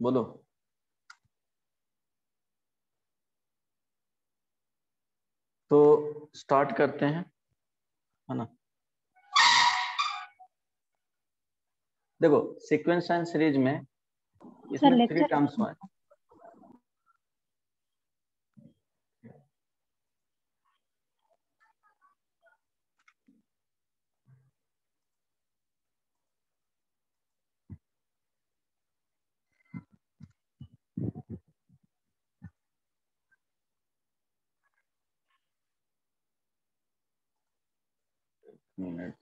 बोलो। तो स्टार्ट करते हैं, है ना। देखो सीक्वेंस एंड सीरीज में इसमें 3 टर्म्स हैं। मिनट,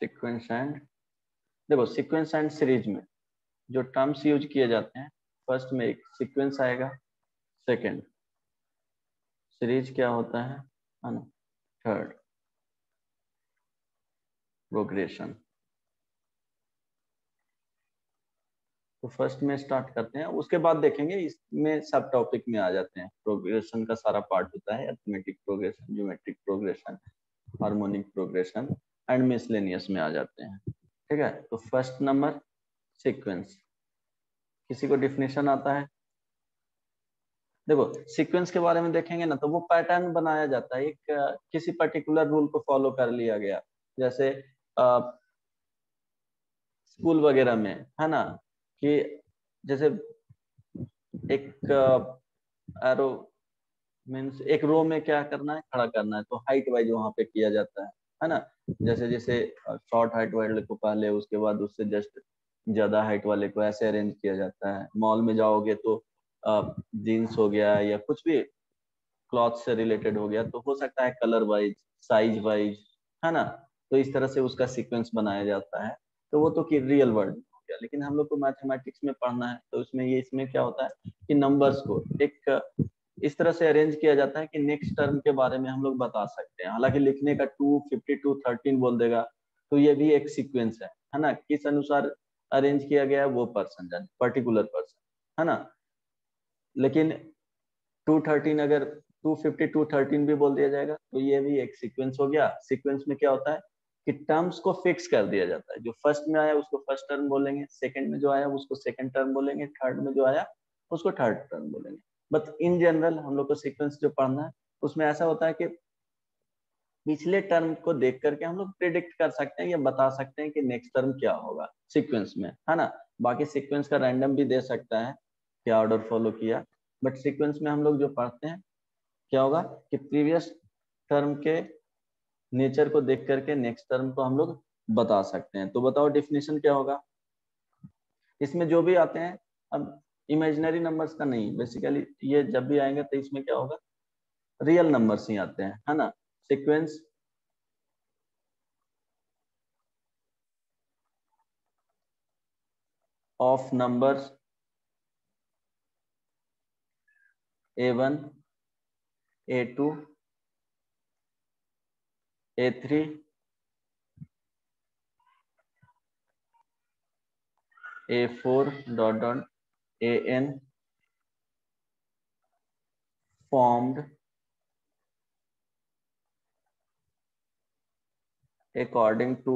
सीक्वेंस एंड, देखो सीक्वेंस एंड सीरीज में जो टर्म्स यूज किए जाते हैं, फर्स्ट में एक सीक्वेंस आएगा, सेकंड सीरीज क्या होता है ना, थर्ड प्रोग्रेशन। तो फर्स्ट में स्टार्ट करते हैं, उसके बाद देखेंगे इसमें सब टॉपिक में आ जाते हैं। प्रोग्रेशन का सारा पार्ट होता है, arithmetic progression, geometric progression, harmonic progression and miscellaneous में आ जाते हैं। ठीक है, तो फर्स्ट नंबर सीक्वेंस। किसी को डिफिनेशन आता है? देखो सीक्वेंस के बारे में देखेंगे ना, तो वो पैटर्न बनाया जाता है, एक किसी पर्टिकुलर रूल को फॉलो कर लिया गया। जैसे स्कूल वगैरह में है ना, कि जैसे एक एरो मीन्स एक रो में क्या करना है, खड़ा करना है, तो हाइट वाइज वहां पे किया जाता है ना। जैसे जैसे शॉर्ट हाइट वाले को पहले, उसके बाद उससे जस्ट ज्यादा हाइट वाले को ऐसे अरेंज किया जाता है। मॉल में जाओगे तो जीन्स हो गया या कुछ भी क्लॉथ से रिलेटेड हो गया, तो हो सकता है कलर वाइज, साइज वाइज, है ना। तो इस तरह से उसका सीक्वेंस बनाया जाता है। तो वो तो कि रियल वर्ल्ड हो गया, लेकिन हम लोग को मैथमेटिक्स में पढ़ना है, तो इसमें ये इसमें क्या होता है कि नंबर्स को एक इस तरह से अरेंज किया जाता है कि नेक्स्ट टर्म के बारे में हम लोग बता सकते हैं। हालांकि लिखने का 252 13 बोल देगा, तो ये भी एक सीक्वेंस है ना। किस अनुसार अरेंज किया गया है वो पर्सन जाने, पर्टिकुलर पर्सन, है ना। लेकिन 213 अगर 252 13 भी बोल दिया जाएगा, तो ये भी एक सीक्वेंस हो गया। सीक्वेंस में क्या होता है कि टर्म्स को फिक्स कर दिया जाता है। जो फर्स्ट में आया उसको फर्स्ट टर्म बोलेंगे, सेकंड में जो आया उसको सेकंड टर्म बोलेंगे, थर्ड में जो आया उसको थर्ड टर्म बोलेंगे। बट इन जनरल हम लोग को सीक्वेंस जो पढ़ना है, उसमें ऐसा होता है कि पिछले टर्म को देख करके हम लोग प्रिडिक्ट कर सकते हैं या बता सकते हैं कि नेक्स्ट टर्म क्या होगा सीक्वेंस में, है ना। बाकी सीक्वेंस का रैंडम भी दे सकता है, क्या ऑर्डर फॉलो किया। बट सीक्वेंस में हम लोग जो पढ़ते हैं क्या होगा कि प्रीवियस टर्म के नेचर को देख करके नेक्स्ट टर्म को हम लोग बता सकते हैं। तो बताओ डेफिनेशन क्या होगा इसमें जो भी आते हैं। अब इमेजिनरी नंबर्स का नहीं, बेसिकली ये जब भी आएंगे तो इसमें क्या होगा, रियल नंबर्स ही आते हैं, है ना। Sequence of numbers A1 A2 A3 A4 dot dot AN formed according to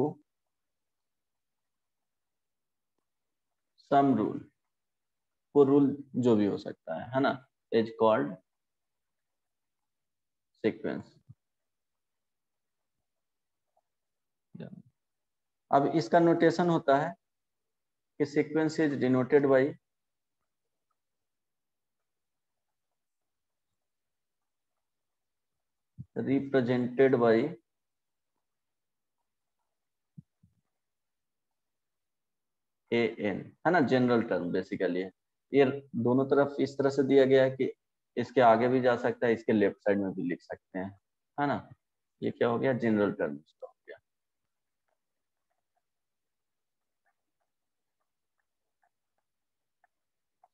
some rule। वो रूल जो भी हो सकता है ना, इज कॉल्ड सीक्वेंस। अब इसका नोटेशन होता है कि sequence is denoted by represented by AN, है ना, जनरल टर्म बेसिकली है। ये दोनों तरफ इस तरह से दिया गया है कि इसके आगे भी जा सकता है, इसके लेफ्ट साइड में भी लिख सकते हैं, है ना। ये क्या हो गया, जनरल टर्म हो गया।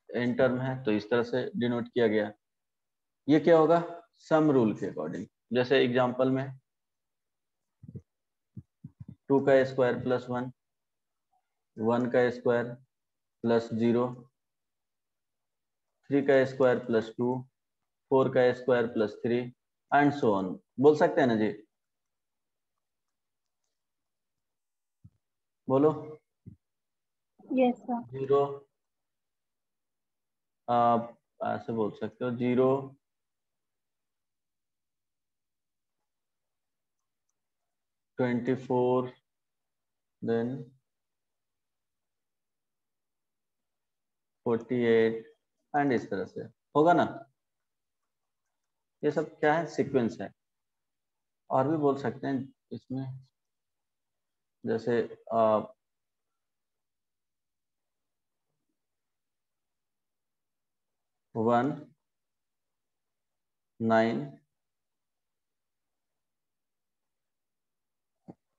एन टर्म है तो इस तरह से डिनोट किया गया। ये क्या होगा, सम रूल के अकॉर्डिंग। जैसे एग्जांपल में 2 का स्क्वायर प्लस 1, 1 का स्क्वायर प्लस 0, 3 का स्क्वायर प्लस 2, 4 का square plus 3 and so on. बोल सकते हैं ना जी? बोलो। Yes sir. 0, आप ऐसे बोल सकते हो 0, 24, देन 48 एंड इस तरह से होगा ना। ये सब क्या है? सीक्वेंस है। और भी बोल सकते हैं इसमें, जैसे 1, 9,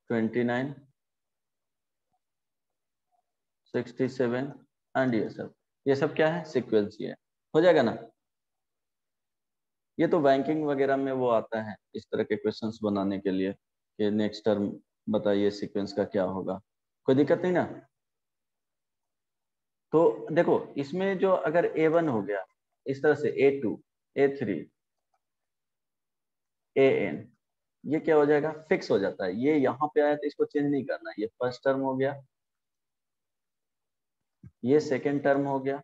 29, 67 एंड ये सब क्या है? सीक्वेंस ही है। हो जाएगा ना? ये तो बैंकिंग वगैरह में वो आता है इस तरह के क्वेश्चंस बनाने के लिए कि नेक्स्ट टर्म बताइए सीक्वेंस का क्या होगा। कोई दिक्कत नहीं ना? तो देखो इसमें जो अगर A1 हो गया इस तरह से, A2, A3, AN, ये क्या हो जाएगा? फिक्स हो जाता है। ये यहाँ पे आया तो इसको चेंज नहीं करना। ये फर्स्ट टर्म हो गया, ये सेकेंड टर्म हो गया,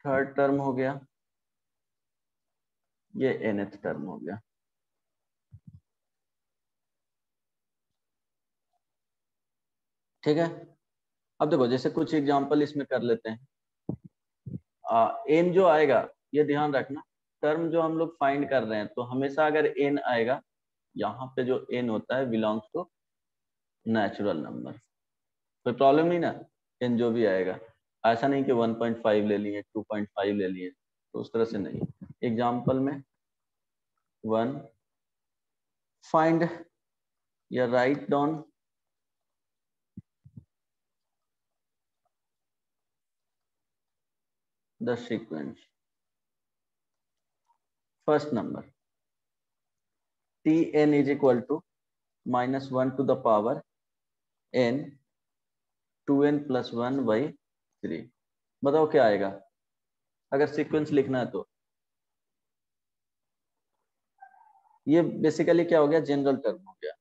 थर्ड टर्म हो गया, ये nth टर्म हो गया। ठीक है। अब देखो जैसे कुछ एग्जांपल इसमें कर लेते हैं। एन जो आएगा, ये ध्यान रखना, टर्म जो हम लोग फाइंड कर रहे हैं तो हमेशा अगर एन आएगा, यहाँ पे जो एन होता है बिलोंग्स टू नेचुरल नंबर। कोई प्रॉब्लम नहीं ना? एन जो भी आएगा, ऐसा नहीं कि 1.5 ले लिए, 2.5 ले लिए, तो उस तरह से नहीं। एग्जाम्पल में 1, फाइंड या write down the sequence. First number Tn is equal to -1 to the power n 2n plus 1 by 3। बताओ क्या आएगा अगर सीक्वेंस लिखना है तो? ये बेसिकली क्या हो गया? जनरल टर्म हो गया,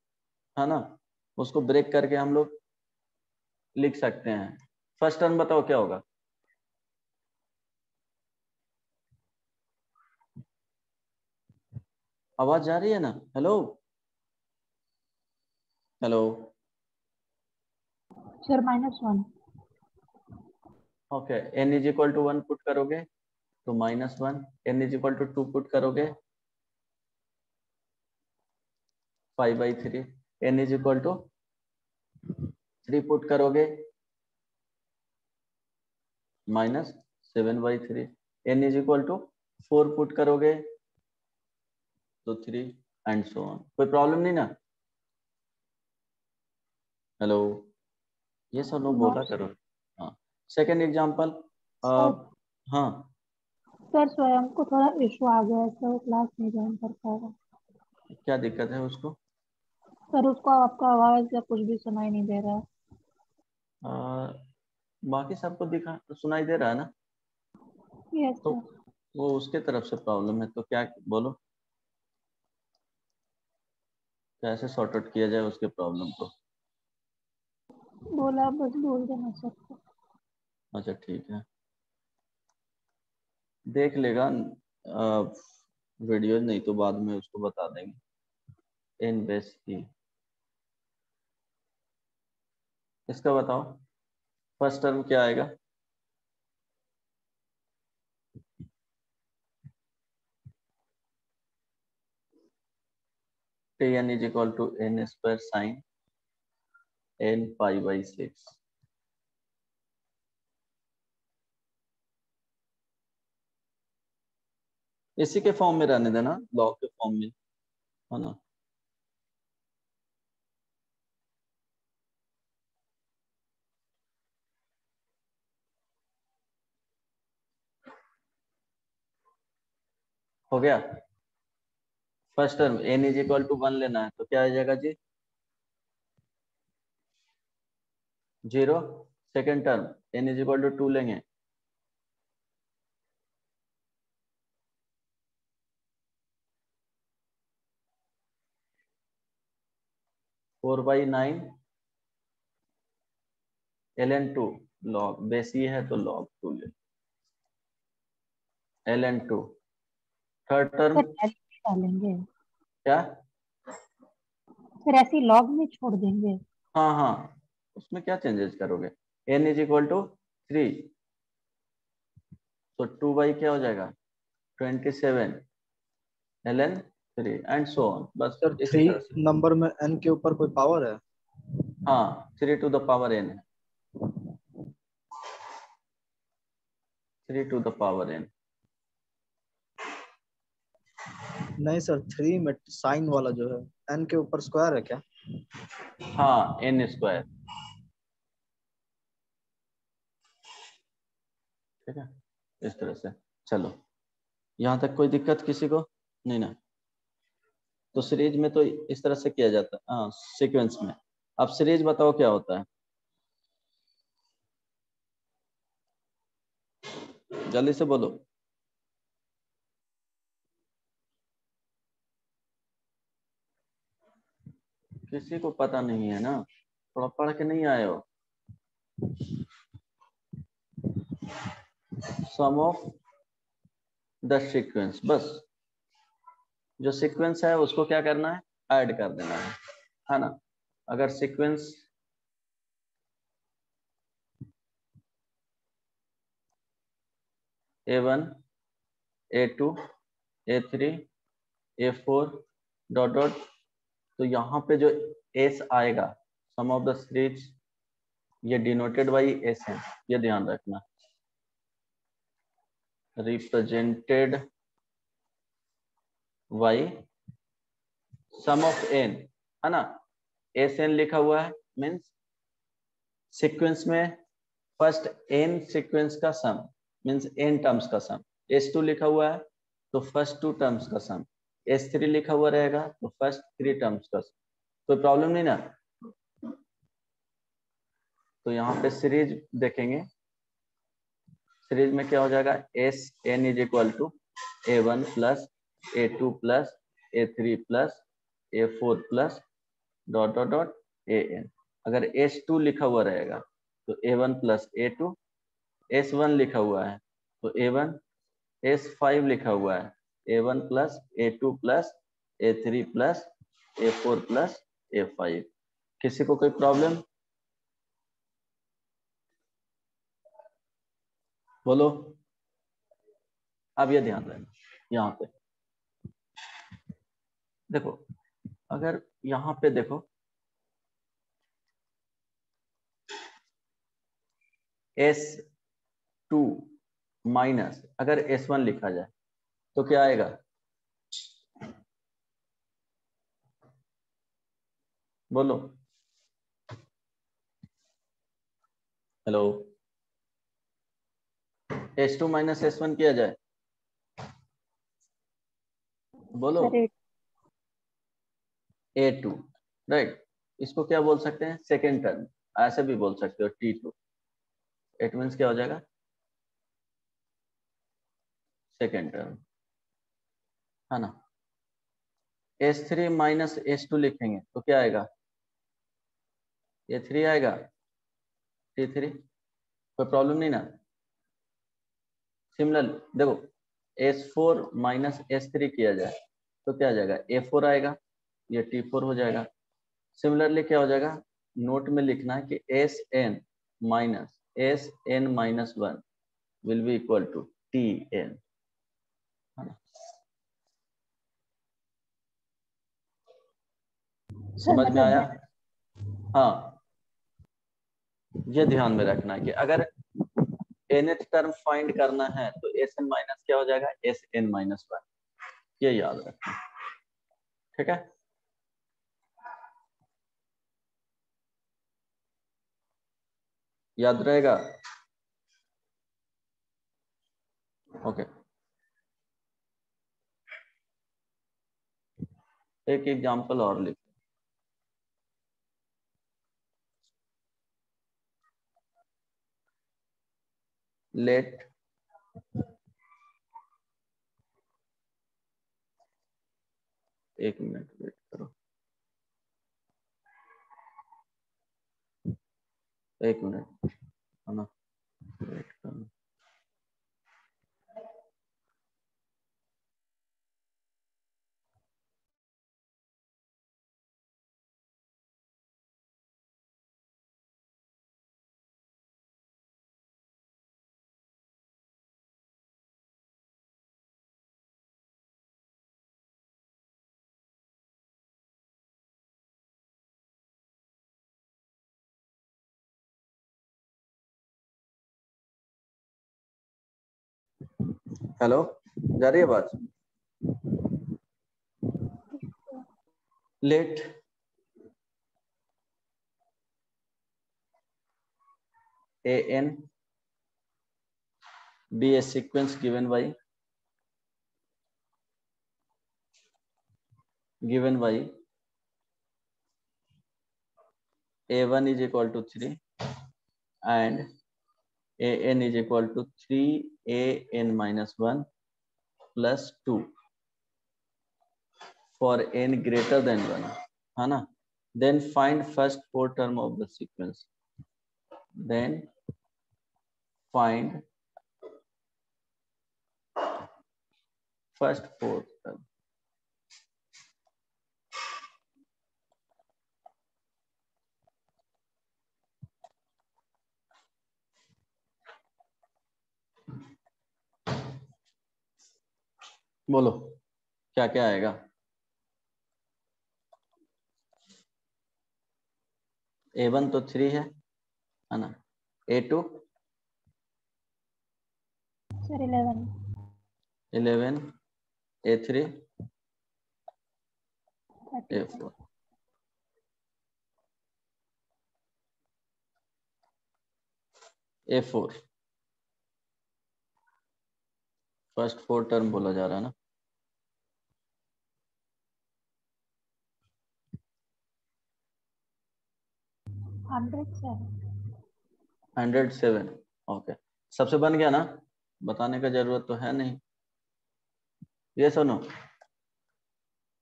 है ना? उसको ब्रेक करके हम लोग लिख सकते हैं। फर्स्ट टर्म बताओ क्या होगा? आवाज जा रही है ना? Hello, hello. Sir -1। Okay, n is equal to 1 put करोगे तो -1, n is equal to 2 put करोगे 5/3, n is equal to 3 put करोगे -7/3, n is equal to 4 put करोगे तो 3 एंड सो ऑन। कोई प्रॉब्लम नहीं ना? हेलो, ये सब लोग नो बोला करो। हाँ, सेकेंड एग्जाम्पल। सर। हाँ, सर स्वयं को थोड़ा इशू आ गया है सर, वो क्लास नहीं ज्वाइन कर पाएगा। क्या दिक्कत है उसको? सर उसको आपका आवाज या कुछ भी सुनाई नहीं दे रहा है। आ, बाकी सबको दिखा सुनाई दे रहा है ना? यस तो सर। वो उसके तरफ से प्रॉब्लम है, तो क्या बोलो कैसे सॉर्ट आउट किया जाए उसके प्रॉब्लम को? बोला बस बोल देना सर को। अच्छा ठीक है, देख लेगा वीडियो, नहीं तो बाद में उसको बता देंगे। इन बेस की इसका बताओ फर्स्ट टर्म क्या आएगा? Tn is equal to n square sine n π/6। इसी के फॉर्म में रहने देना, लॉग के फॉर्म में, है ना? हो गया। First term n is equal to 1 लेना है तो क्या आ जाएगा जी? 0। Second term n is equal to 2 लेंगे 4/9 ln2 log, बेसी है तो log 2 ले, ln2। थर्ड टर्म सर ऐसे डालेंगे, क्या? फिर ऐसे लॉग में छोड़ देंगे। हाँ हाँ, उसमें क्या चेंजेस करोगे? n इज इक्वल टू 3, तो 2 क्या हो जाएगा? 27 ln3 एंड सो ऑन। बस सर इसी 3 तरह से। नंबर में n के ऊपर कोई पावर है? हाँ, 3 टू द पावर n है, 3 टू द पावर n। नहीं सर, 3 में साइन वाला जो है n के ऊपर स्क्वायर है क्या? हाँ, n स्क्वायर। ठीक है, इस तरह से। चलो, यहाँ तक कोई दिक्कत किसी को नहीं ना? तो सीरीज में तो इस तरह से किया जाता है, हाँ सीक्वेंस में। अब सीरीज बताओ क्या होता है, जल्दी से बोलो। किसी को पता नहीं है ना? थोड़ा पढ़ के नहीं आए हो? सम ऑफ द सीक्वेंस, बस जो सीक्वेंस है उसको क्या करना है? ऐड कर देना है ना? अगर sequence A1 A2 A3 A4 dot dot, तो यहाँ पे जो एस आएगा, सम ऑफ द सीरीज, ये डिनोटेड बाई एस है, ये ध्यान रखना। Represented by sum of N, है ना? एस एन लिखा हुआ है, मीन्स सीक्वेंस में फर्स्ट एन सीक्वेंस का सम, मीन्स एन टर्म्स का सम। S2 लिखा हुआ है तो फर्स्ट 2 टर्म्स का सम। S3 लिखा हुआ रहेगा तो फर्स्ट 3 टर्म्स का सम। कोई प्रॉब्लम नहीं ना? तो यहाँ पे सीरीज देखेंगे, सीरीज में क्या हो जाएगा? S N is equal to A1 plus A2 plus A3 plus A4 plus dot dot dot AN। अगर S2 लिखा हुआ रहेगा तो A1 प्लस A2, S1 लिखा हुआ है तो A1, S5 लिखा हुआ है A1 plus A2 plus A3 plus A4 plus A5। किसी को कोई प्रॉब्लम? बोलो। अब ये ध्यान देना, यहाँ पे देखो, अगर यहाँ पे देखो S2 माइनस अगर S1 लिखा जाए तो क्या आएगा? बोलो। हेलो। S2 माइनस S1 किया जाए, बोलो। Sir A2, right. इसको क्या बोल सकते हैं? सेकेंड टर्म, ऐसे भी बोल सकते हो T2। इट मीन्स क्या हो जाएगा? सेकेंड टर्म, है ना? S3 माइनस S2 लिखेंगे तो क्या आएगा? A3 आएगा, T3। कोई प्रॉब्लम नहीं ना? सिमिलर देखो, S4 माइनस S3 किया जाए तो क्या आ जाएगा? A4 आएगा, ये T4 हो जाएगा। सिमिलरली क्या हो जाएगा? नोट में लिखना है कि SN minus SN minus 1 will be equal to TN, है ना? सर समझ में आया? मतलब हाँ, ये ध्यान में रखना है कि अगर nth टर्म फाइंड करना है तो Sn माइनस क्या हो जाएगा? Sn माइनस 1, ये याद रखना। ठीक है, याद रहेगा? ओके। एक एग्जांपल और लिख, लेट एक मिनट वेट करो। एक मिनट है ना, वेट करना। हेलो, जा रही है बात? Let an be a sequence given by a1 is equal to 3 and an is equal to 3an minus 1 plus 2 for n greater than 1, है ना? Then find first 4 term of the sequence. Then find first 4 term. बोलो क्या क्या आएगा? a1 तो 3 है ना? a2 sir 11, 11, a3 34, a4, a4 first 4 term बोला जा रहा है ना? 107। ओके, सबसे बन गया ना, बताने का जरूरत तो है नहीं। ये सुनो,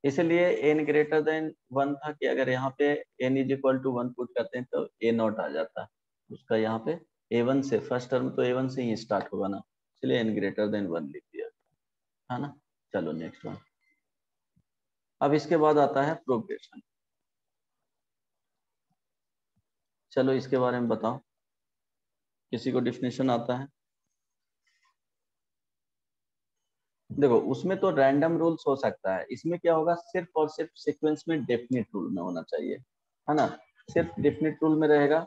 इसलिए n ग्रेटर देन 1 था कि अगर यहाँ पे n is equal to 1 put करते हैं तो a नॉट आ जाता है उसका। यहाँ पे a1 से, फर्स्ट टर्म तो a1 से ही स्टार्ट होगा ना, इसलिए n ग्रेटर देन 1 लिख दिया, है ना? चलो नेक्स्ट वन। अब इसके बाद आता है प्रोग्रेशन। चलो इसके बारे में बताओ, किसी को डिफिनेशन आता है? देखो उसमें तो रैंडम रूल्स हो सकता है, इसमें क्या होगा, सिर्फ और सिर्फ सीक्वेंस में डेफिनेट रूल में होना चाहिए, है ना? सिर्फ डेफिनेट रूल में रहेगा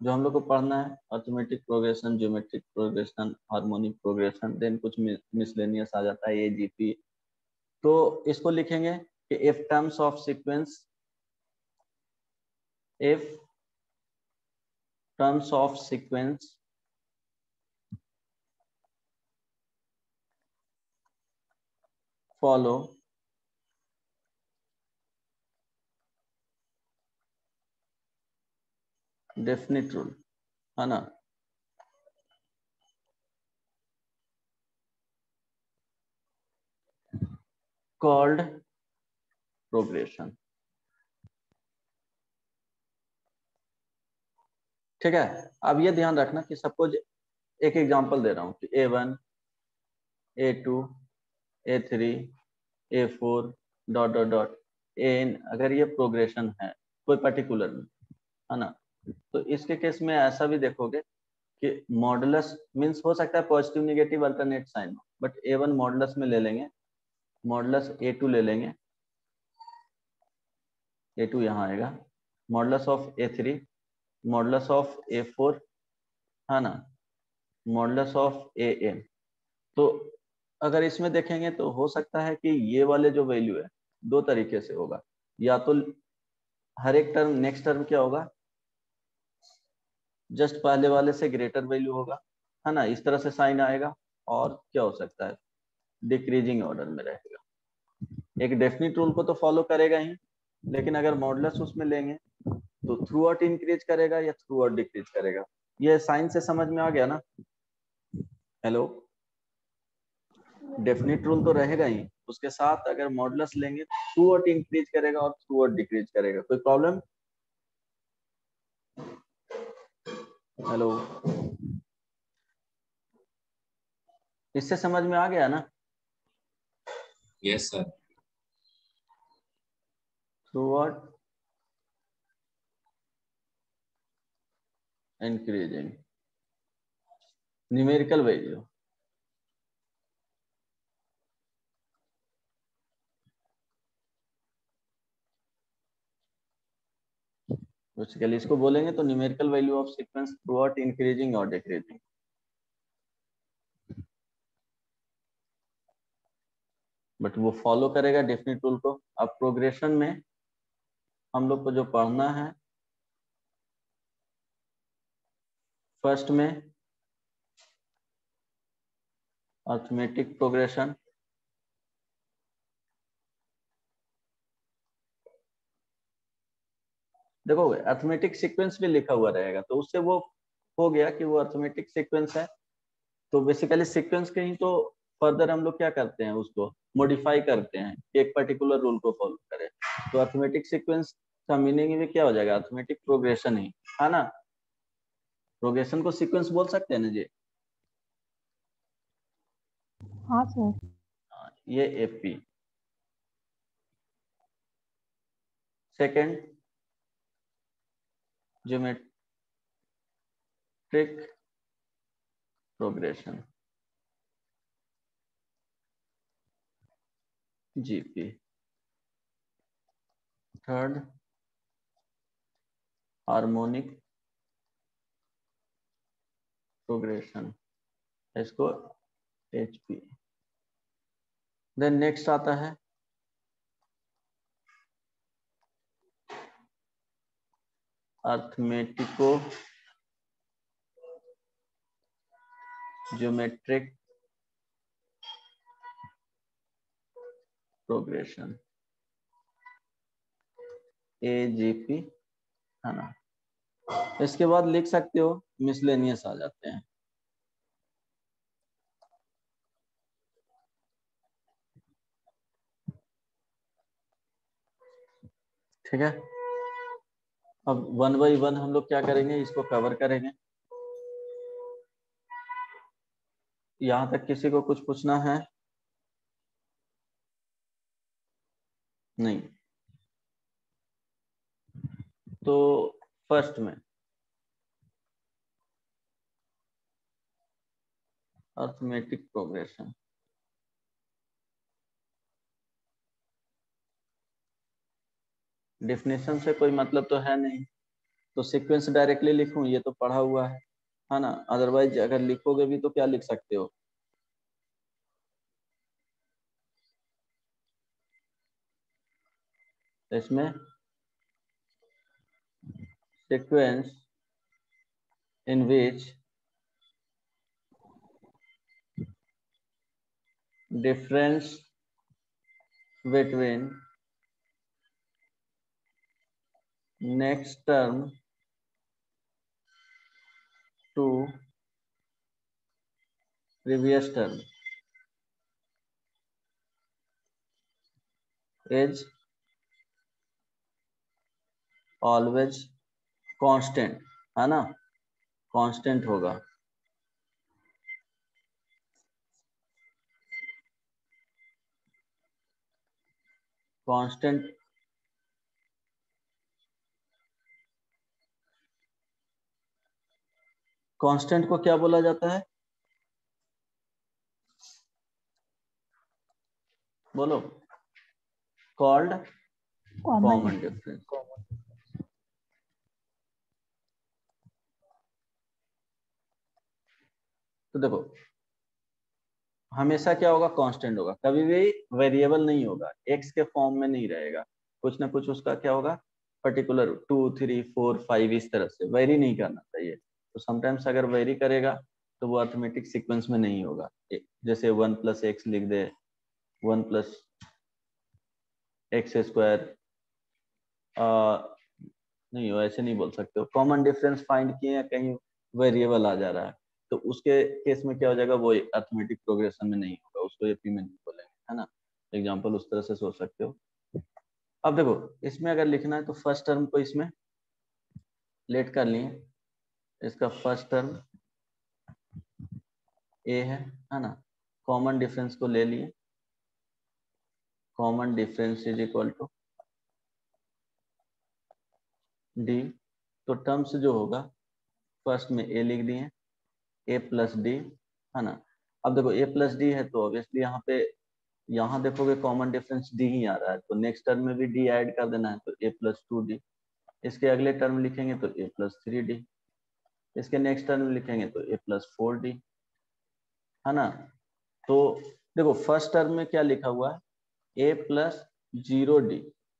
जो हम लोग को पढ़ना है, arithmetic progression, geometric progression, harmonic progression, then कुछ मिसलेनियस आ जाता है, एजीपी। तो इसको लिखेंगे कि if terms of sequence, if terms of sequence follow definite rule, है ना, कॉल्ड प्रोग्रेशन। ठीक है, अब ये ध्यान रखना कि सपोज एक एग्जांपल दे रहा हूँ कि a1, a2, a3, a4 dot dot dot an, अगर ये प्रोग्रेशन है कोई पर्टिकुलर में, है ना, तो इसके केस में ऐसा भी देखोगे कि मॉडुलस मीन्स हो सकता है positive negative alternate sign, but a1 modulus में ले लेंगे, मॉडुलस a2 ले लेंगे, a2 यहाँ आएगा, modulus of a3, modulus of a4, है ना, मॉडुलस ऑफ an। तो अगर इसमें देखेंगे तो हो सकता है कि ये वाले जो वैल्यू है दो तरीके से होगा, या तो हर एक टर्म नेक्स्ट टर्म क्या होगा, जस्ट पहले वाले से ग्रेटर वैल्यू होगा, है ना, इस तरह से साइन आएगा, और क्या हो सकता है, डिक्रीजिंग ऑर्डर में रहेगा। एक डेफिनेट रूल को तो फॉलो करेगा ही, लेकिन अगर मॉडुलस उसमें लेंगे तो थ्रू आउट इंक्रीज करेगा या थ्रू आउट डिक्रीज करेगा। ये साइन से समझ में आ गया ना? हेलो, डेफिनेट रूल तो रहेगा ही, उसके साथ अगर मॉडुलस लेंगे थ्रू आउट इंक्रीज करेगा और थ्रू आउट डिक्रीज करेगा। कोई प्रॉब्लम? हेलो, इससे समझ में आ गया ना? Yes sir. Through what? Increasing numerical value. Basically इसको बोलेंगे तो numerical value of sequence through out increasing और डिक्रीजिंग। बट वो फॉलो करेगा डेफिनेट रूल को। अब प्रोग्रेशन में हम लोग को जो पढ़ना है, फर्स्ट में अर्थमेटिक प्रोग्रेशन, देखो अर्थमेटिक सीक्वेंस भी लिखा हुआ रहेगा तो उससे वो हो गया कि वो अर्थमेटिक सीक्वेंस है। तो बेसिकली सीक्वेंस के ही तो फर्दर हम लोग क्या करते हैं, उसको मॉडिफाई करते हैं कि एक पर्टिकुलर रूल को फॉलो करें। तो अर्थमेटिक सीक्वेंस का मीनिंग भी क्या हो जाएगा, अर्थमेटिक प्रोग्रेशन ही है ना। प्रोग्रेशन को सीक्वेंस बोल सकते हैं ना जी। हाँ सर। ये AP. Second geometric progression, GP. Third harmonic progression, इसको एचपी। देन नेक्स्ट आता है अर्थमेटिको ज्योमेट्रिक प्रोग्रेशन, एजीपी है ना। इसके बाद लिख सकते हो मिसलेनियस आ जाते हैं। ठीक है, अब वन बाई वन हम लोग क्या करेंगे, इसको कवर करेंगे। यहां तक किसी को कुछ पूछना है? नहीं। तो फर्स्ट में अर्थमेटिक प्रोग्रेशन, डेफिनेशन से कोई मतलब तो है नहीं, तो सीक्वेंस डायरेक्टली लिखूं, ये तो पढ़ा हुआ है ना। अदरवाइज अगर लिखोगे भी तो क्या लिख सकते हो, इसमें sequence in which difference between next term to previous term is always constant, है ना। कांस्टेंट होगा। कांस्टेंट कांस्टेंट को क्या बोला जाता है, बोलो। Called common difference. तो देखो हमेशा क्या होगा, कांस्टेंट होगा, कभी भी वेरिएबल नहीं होगा, एक्स के फॉर्म में नहीं रहेगा, कुछ ना कुछ उसका क्या होगा, पर्टिकुलर 2 3 4 5 इस तरह से वेरी नहीं करना चाहिए। तो समटाइम्स अगर वेरी करेगा तो वो अर्थमेटिक सीक्वेंस में नहीं होगा। जैसे 1 + x लिख दे, 1 + x², नहीं हो, ऐसे नहीं बोल सकते हो। कॉमन डिफरेंस फाइंड किए, कहीं वेरिएबल आ जा रहा है तो उसके केस में क्या हो जाएगा, वो अर्थमेटिक प्रोग्रेशन में नहीं होगा, उसको एपी में नहीं बोलेंगे, है ना। एग्जांपल उस तरह से सोच सकते हो। अब देखो इसमें अगर लिखना है तो फर्स्ट टर्म को इसमें लेट कर लिए, इसका फर्स्ट टर्म ए है ना, कॉमन डिफरेंस को ले लिए, common difference is equal to D. तो टर्म्स जो होगा फर्स्ट में ए लिख दिए, ए प्लस डी है ना। अब देखो ए प्लस डी है तो ऑब्वियसली यहाँ पे, यहाँ देखोगे कॉमन डिफरेंस डी ही आ रहा है, तो नेक्स्ट टर्म में भी डी ऐड कर देना है, तो ए प्लस टू डी। इसके अगले टर्म लिखेंगे तो ए प्लस थ्री डी, इसके नेक्स्ट टर्म लिखेंगे तो ए प्लस फोर डी है ना। तो देखो फर्स्ट टर्म में क्या लिखा हुआ है, ए प्लस जीरो डी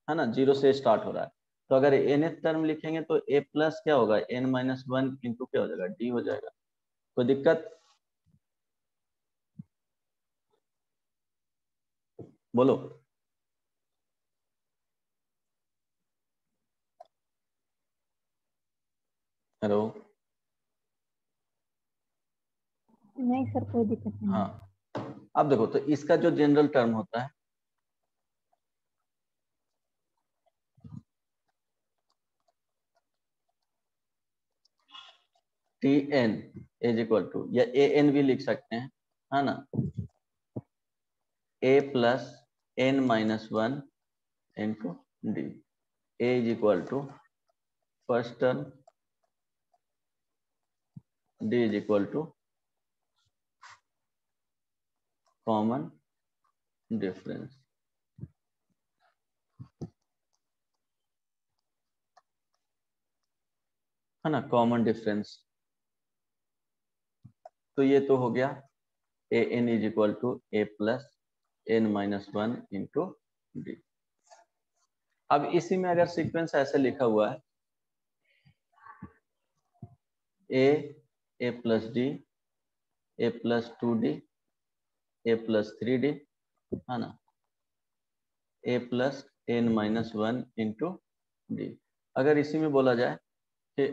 है ना, जीरो से स्टार्ट हो रहा है। तो अगर nth टर्म लिखेंगे तो ए प्लस क्या होगा, n माइनस वन इंटू क्या हो जाएगा, डी हो जाएगा। कोई दिक्कत? बोलो। हेलो। नहीं सर, कोई दिक्कत नहीं। हाँ, अब देखो तो इसका जो जनरल टर्म होता है t n is equal to, या ए एन भी लिख सकते हैं है ना, a plus N minus one into d. A is equal to first term, d is equal to common difference है ना, कॉमन डिफरेंस। तो ये तो हो गया a n is equal to A plus N minus one into d. अब इसी में अगर सीक्वेंस ऐसे लिखा हुआ है a plus D, a plus two d, a plus three d है ना, a plus N minus one into d. अगर इसी में बोला जाए कि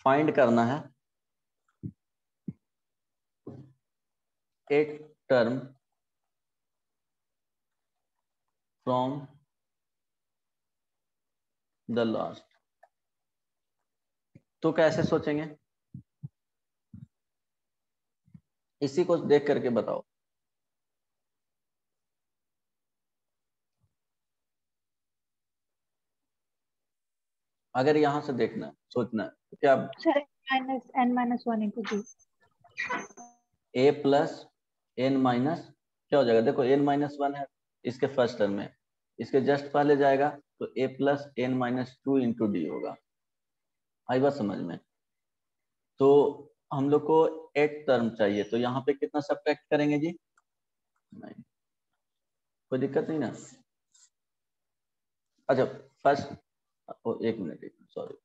फाइंड करना है एक टर्म फ्रॉम द लास्ट, तो कैसे सोचेंगे, इसी को देख करके बताओ। अगर यहां से देखना है, सोचना है तो क्या, sir minus n minus one into d. A plus N minus क्या हो जाएगा, देखो एन माइनस वन है इसके फर्स्ट टर्म में, इसके जस्ट पहले जाएगा तो a plus N minus two into d होगा। आई बात समझ में? तो हम लोग को एक टर्म चाहिए, तो यहाँ पे कितना सब्ट्रैक्ट करेंगे जी? नहीं, कोई दिक्कत नहीं ना। अच्छा फर्स्ट, एक मिनट सॉरी,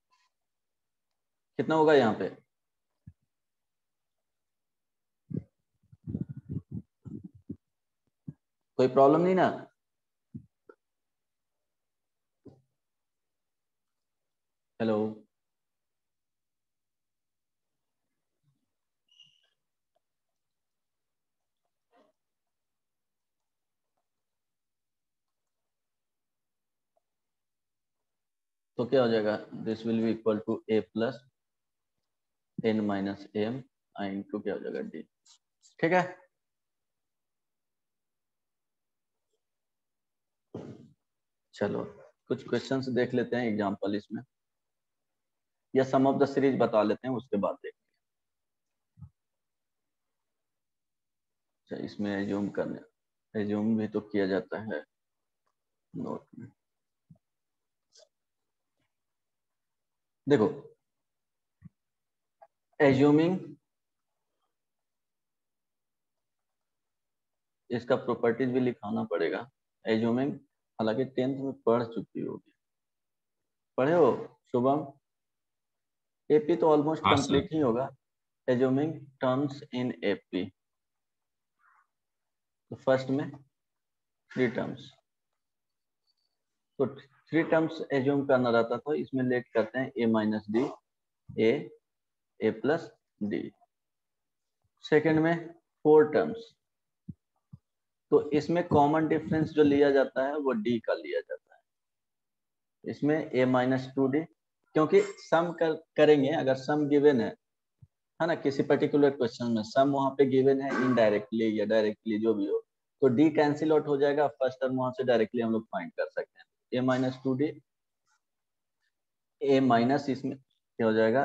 कितना होगा यहाँ पे, कोई प्रॉब्लम नहीं ना? हेलो। तो क्या हो जाएगा, this will be equal to A plus N minus M into क्या हो जाएगा डी। ठीक है, चलो कुछ क्वेश्चंस देख लेते हैं एग्जांपल इसमें, या सम ऑफ द सीरीज बता लेते हैं उसके बाद देखेंगे। अच्छा इसमें एज्यूम करने, एज्यूम भी तो किया जाता है नोट में। देखो एज्यूमिंग, इसका प्रॉपर्टीज भी लिखाना पड़ेगा। एज्यूमिंग हालांकि 10th में पढ़ चुकी होगी, पढ़े हो शुभम? एपी तो ऑलमोस्ट हाँ सर। कंप्लीट ही होगा। एज्यूमिंग टर्म्स इन एपी, तो फर्स्ट में थ्री टर्म्स, तो थ्री टर्म्स एज्यूम करना रहता था, इसमें लेट करते हैं ए minus D, a plus D. Second में फोर टर्म्स, तो इसमें कॉमन डिफरेंस जो लिया जाता है वो डी का लिया जाता है। इसमें ए माइनस टू डी, क्योंकि सम करेंगे, अगर सम गिवन है ना, किसी पर्टिकुलर क्वेश्चन में सम वहां पे गिवन है इनडायरेक्टली या डायरेक्टली जो भी हो, तो डी कैंसिल आउट हो जाएगा, फर्स्ट टर्म वहां से डायरेक्टली हम लोग फाइंड कर सकते हैं। a-2d, a माइनस इसमें क्या हो जाएगा,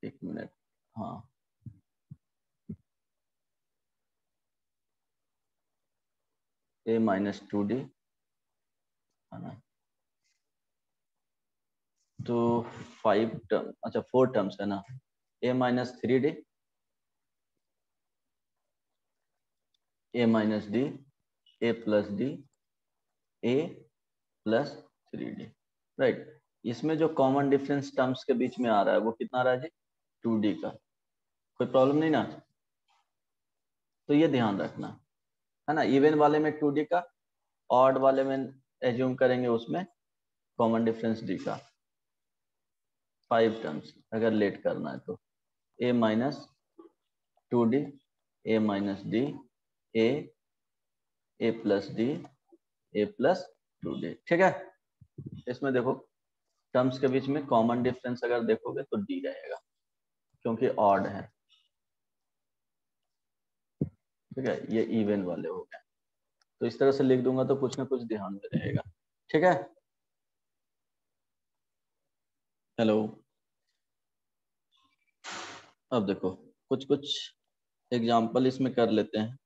एक मिनट, हाँ a-2d है ना, तो 5 टर्म, अच्छा 4 टर्म्स है ना, a-3d, a-d, a+d, a+3d, right. इसमें जो कॉमन डिफरेंस टर्म्स के बीच में आ रहा है वो कितना आ रहा है जी, 2d का। कोई प्रॉब्लम नहीं ना, तो ये ध्यान रखना है ना। इवन वाले में 2d का, ऑड वाले में एज्यूम करेंगे उसमें कॉमन डिफरेंस d का। 5 टर्म्स अगर लेट करना है तो a-2d, a-d, a+d, a+2d, ठीक है। इसमें देखो टर्म्स के बीच में कॉमन डिफरेंस अगर देखोगे तो d रहेगा, क्योंकि ऑड है, ठीक है। ये इवन वाले हो गए, तो इस तरह से लिख दूंगा तो कुछ ना कुछ ध्यान में रहेगा, ठीक है। हेलो, अब देखो कुछ कुछ एग्जाम्पल इसमें कर लेते हैं,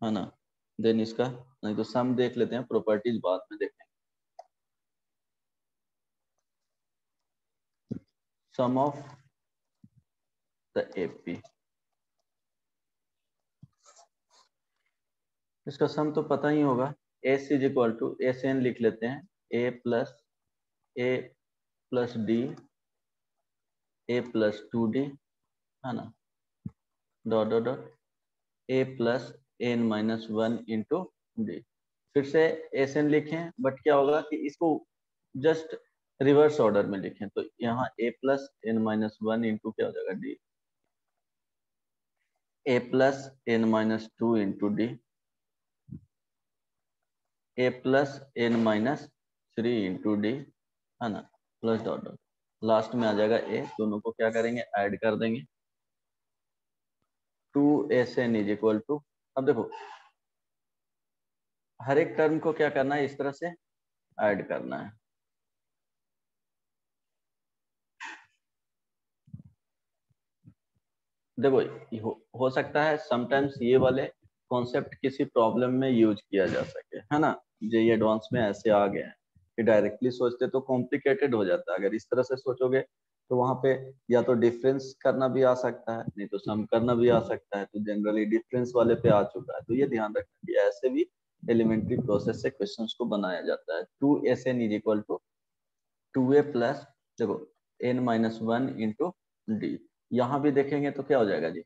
है ना, देन इसका, नहीं तो सम देख लेते हैं, प्रॉपर्टीज बाद में देखेंगे। सम ऑफ द एपी, इसका सम तो पता ही होगा, S is equal to S N लिख लेते हैं, a+d, a+2d, है ना, dot dot dot a+n-1 into D. फिर से एस एन लिखें, बट क्या होगा कि इसको जस्ट रिवर्स ऑर्डर में लिखें, तो यहाँ a+n-1 इंटू क्या हो जाएगा D, a+n-2 into D, a+n-3 into D, है ना, प्लस डॉट डॉट, लास्ट में आ जाएगा ए, दोनों को क्या करेंगे, ऐड कर देंगे। 2SN इज इक्वल टू, अब देखो हर एक टर्म को क्या करना है, इस तरह से ऐड करना है। देखो हो सकता है समटाइम्स ये वाले कॉन्सेप्ट किसी प्रॉब्लम में यूज किया जा सके, है ना। ये एडवांस में ऐसे आ गए हैं कि डायरेक्टली सोचते तो कॉम्प्लिकेटेड हो जाता है, अगर इस तरह से सोचोगे तो वहां पे या तो डिफरेंस करना भी आ सकता है, नहीं तो सम करना भी आ सकता है, तो जनरली डिफरेंस वाले पे आ चुका है, तो ये ध्यान रखना कि ऐसे भी एलिमेंट्री प्रोसेस से क्वेश्चंस को बनाया जाता है। 2SN is equal to 2a plus, देखो n-1 इंटू डी, यहाँ भी देखेंगे तो क्या हो जाएगा जी,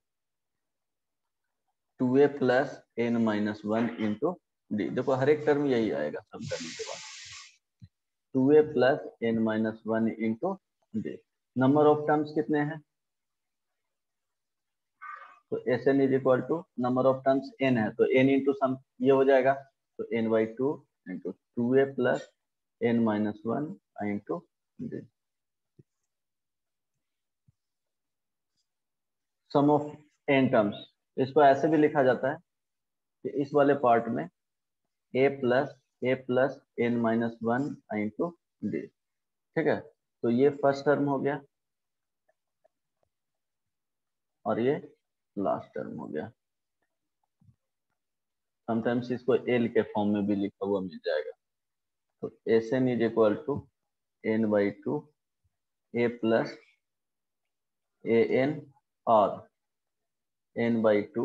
2a plus n-1 into D. देखो हर एक टर्म यही आएगा सब करने के बाद, 2a plus n-1 into D. Number of terms कितने हैं, तो Sn is equal to number of terms n है, तो n इंटू सम ये हो जाएगा, तो n/2 into 2a plus n-1 into D. Sum of n terms, इसको ऐसे भी लिखा जाता है कि इस वाले पार्ट में a+n-1 इंटू डी, ठीक है। तो ये फर्स्ट टर्म हो गया और ये लास्ट टर्म हो गया। समटाइम्स इसको एल के फॉर्म में भी लिखा हुआ मिल जाएगा, तो Sn is equal to n/2 a plus an और n/2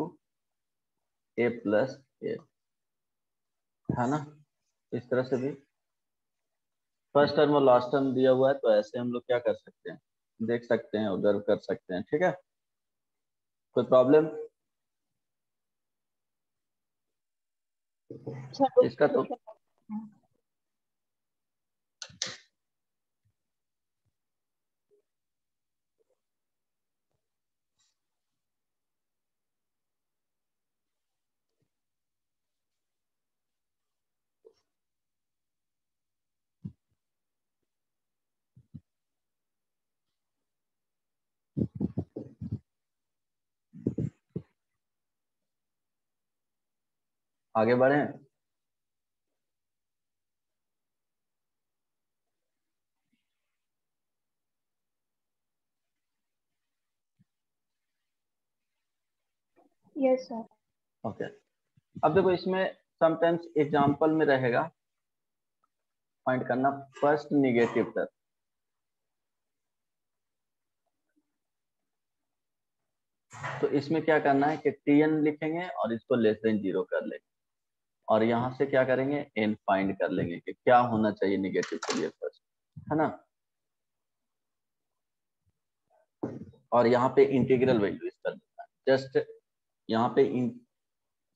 a प्लस a, है ना। इस तरह से भी फर्स्ट टर्म और लास्ट टर्म दिया हुआ है, तो ऐसे हम लोग क्या कर सकते हैं, देख सकते हैं, ऑब्जर्व कर सकते हैं, ठीक है। कोई प्रॉब्लम चलो इसका तो, ठीक है। आगे बढ़े। Yes sir. ओके, अब देखो इसमें समटाइम्स एग्जाम्पल में रहेगा फाइंड करना फर्स्ट निगेटिव टर्म। तो इसमें क्या करना है कि tn लिखेंगे और इसको लेस देन 0 कर लेंगे, और यहाँ से क्या करेंगे n फाइंड कर लेंगे कि क्या होना चाहिए निगेटिव के लिए फर्स्ट, है ना। और यहाँ पे इंटीग्रल वैल्यू कर देना है, जस्ट यहाँ पे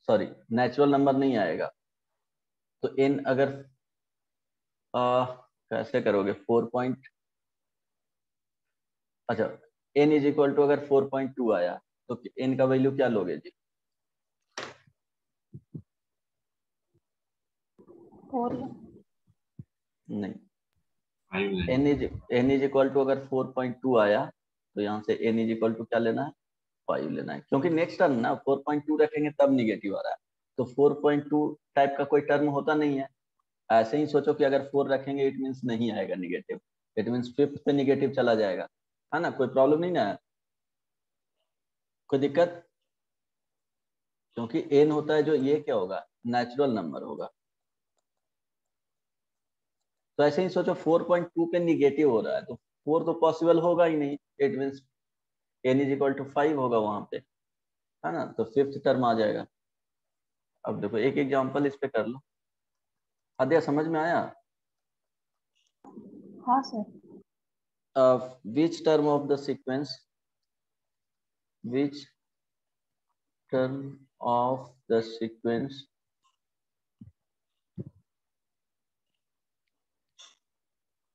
सॉरी नेचुरल नंबर नहीं आएगा। तो n अगर कैसे करोगे 4 पॉइंट, अच्छा n इज इक्वल टू अगर 4.2 आया तो n का वैल्यू क्या लोगे जी? 4। नहीं, n इज इक्वल टू अगर 4.2 आया तो यहाँ से n इज इक्वल टू क्या लेना है 5 लेना है, क्योंकि नेक्स्ट टर्म ना 4.2 रखेंगे तब निगेटिव आ रहा है। तो 4.2 टाइप का कोई टर्म होता नहीं है। ऐसे ही सोचो कि अगर 4 रखेंगे इट मीन्स नहीं आएगा निगेटिव, इट मीन्स फिफ्थ पे निगेटिव चला जाएगा, है ना। कोई प्रॉब्लम नहीं ना, कोई दिक्कत? क्योंकि n होता है जो ये क्या होगा नेचुरल नंबर होगा। तो ऐसे ही सोचो 4.2 पे निगेटिव हो रहा है तो 4 तो पॉसिबल होगा ही नहीं, it means n is equal to 5 होगा वहां पे, है ना। तो फिफ्थ टर्म आ जाएगा। अब देखो एक एग्जांपल इस पे कर लो। आद्या समझ में आया? हाँ sir. Which term of the sequence, which term of the sequence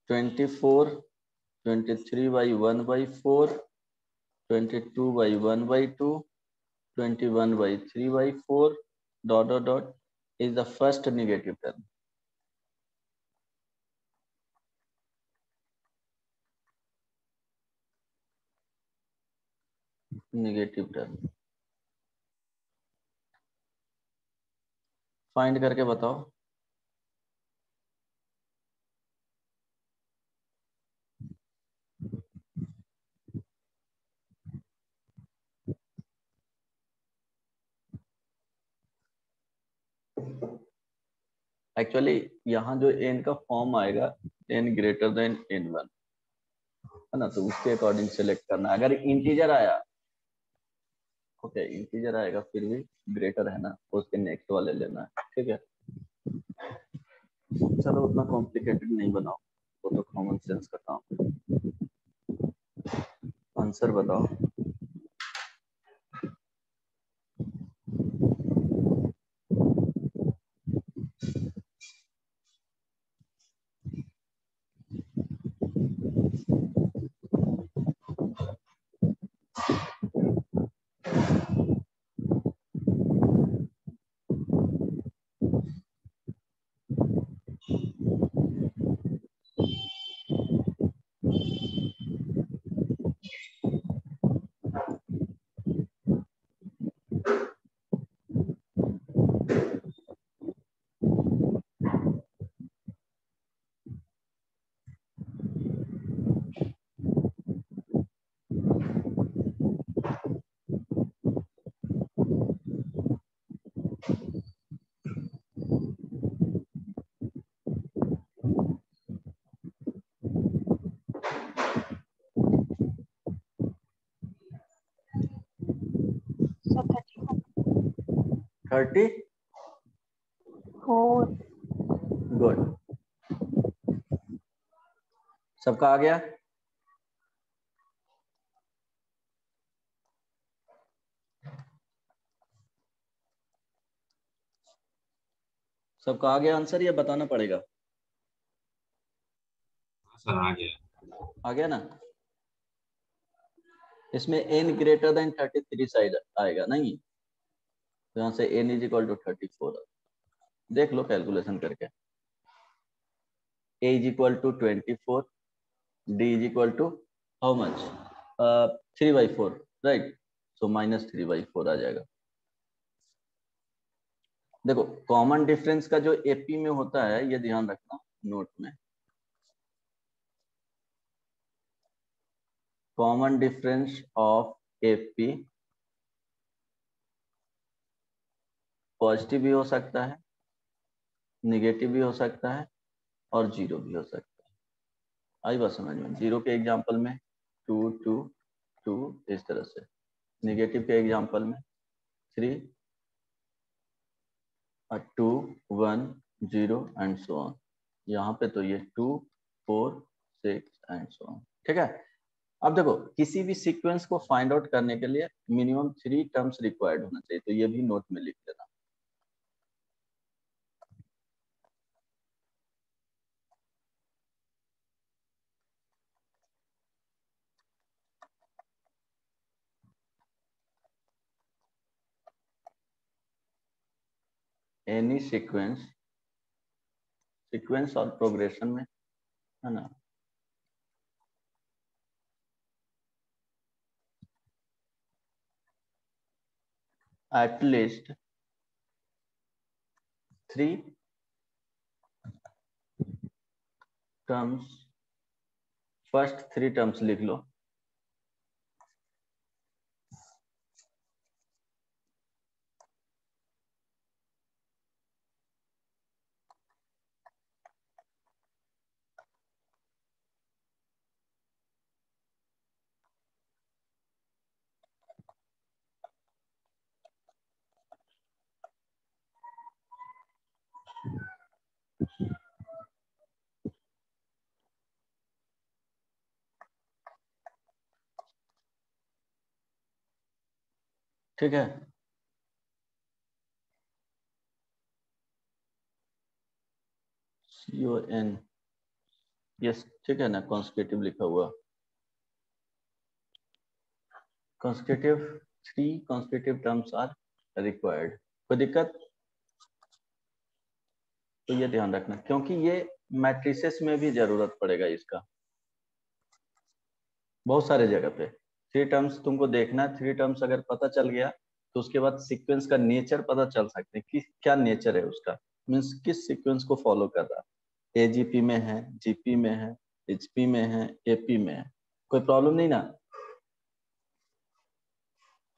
24, 23 by 1 by 4, 22 by 1 by 2, 21 by 3 by 4 dot dot dot is the first negative term? Negative term find करके बताओ। एक्चुअली यहाँ जो n का फॉर्म आएगा n greater than n1, है ना, तो उसके अकॉर्डिंग सेलेक्ट करना। अगर इंटीजर आया, ओके इंटीजर आएगा फिर भी ग्रेटर है ना, तो उसके नेक्स्ट वाले लेना है, ठीक है। चलो उतना कॉम्प्लिकेटेड नहीं बनाओ, वो तो कॉमन सेंस का काम है। आंसर बताओ। सर 30, 34। गुड। सबका आ गया? सबका आ गया आंसर, या बताना पड़ेगा? सर आ गया। आ गया ना। इसमें n ग्रेटर देन 33 साइड आएगा नहीं, तो यहाँ से n इज इक्वल टू 34। देख लो कैलकुलेशन करके। a is equal to 24, d is equal to how much 3/4, right. So -3/4 आ जाएगा। देखो कॉमन डिफरेंस का जो एपी में होता है ये ध्यान रखना नोट में। Common difference of AP positive भी हो सकता है, निगेटिव भी हो सकता है और जीरो भी हो सकता है। आई बात समझ में? जीरो के एग्जांपल में 2 2 2 इस तरह से, निगेटिव के एग्जांपल में 3 2 1 0 एंड सो ऑन। यहाँ पे तो ये 2 4 6 एंड सो ऑन। ठीक है। अब देखो किसी भी सीक्वेंस को फाइंड आउट करने के लिए मिनिमम 3 टर्म्स रिक्वायर्ड होना चाहिए, तो ये भी नोट में लिख लेना। एनी सीक्वेंस और प्रोग्रेशन में, है ना, at least 3 terms, first 3 terms लिख लो। ठीक है। CON, यस ठीक है ना, कॉन्स्टिट्यूटिव लिखा हुआ। Constitutive 3 constitutive terms are required. कोई दिक्कत? तो ये ध्यान रखना क्योंकि ये मैट्रिसेस में भी जरूरत पड़ेगा इसका, बहुत सारे जगह पे 3 टर्म्स तुमको देखना है। 3 टर्म्स अगर पता चल गया तो उसके बाद सीक्वेंस का नेचर पता चल सकते हैं कि क्या नेचर है उसका, मीन्स किस सीक्वेंस को फॉलो कर रहा है। एजीपी में है, जीपी में है, एचपी में है, एपी में है, कोई प्रॉब्लम नहीं ना?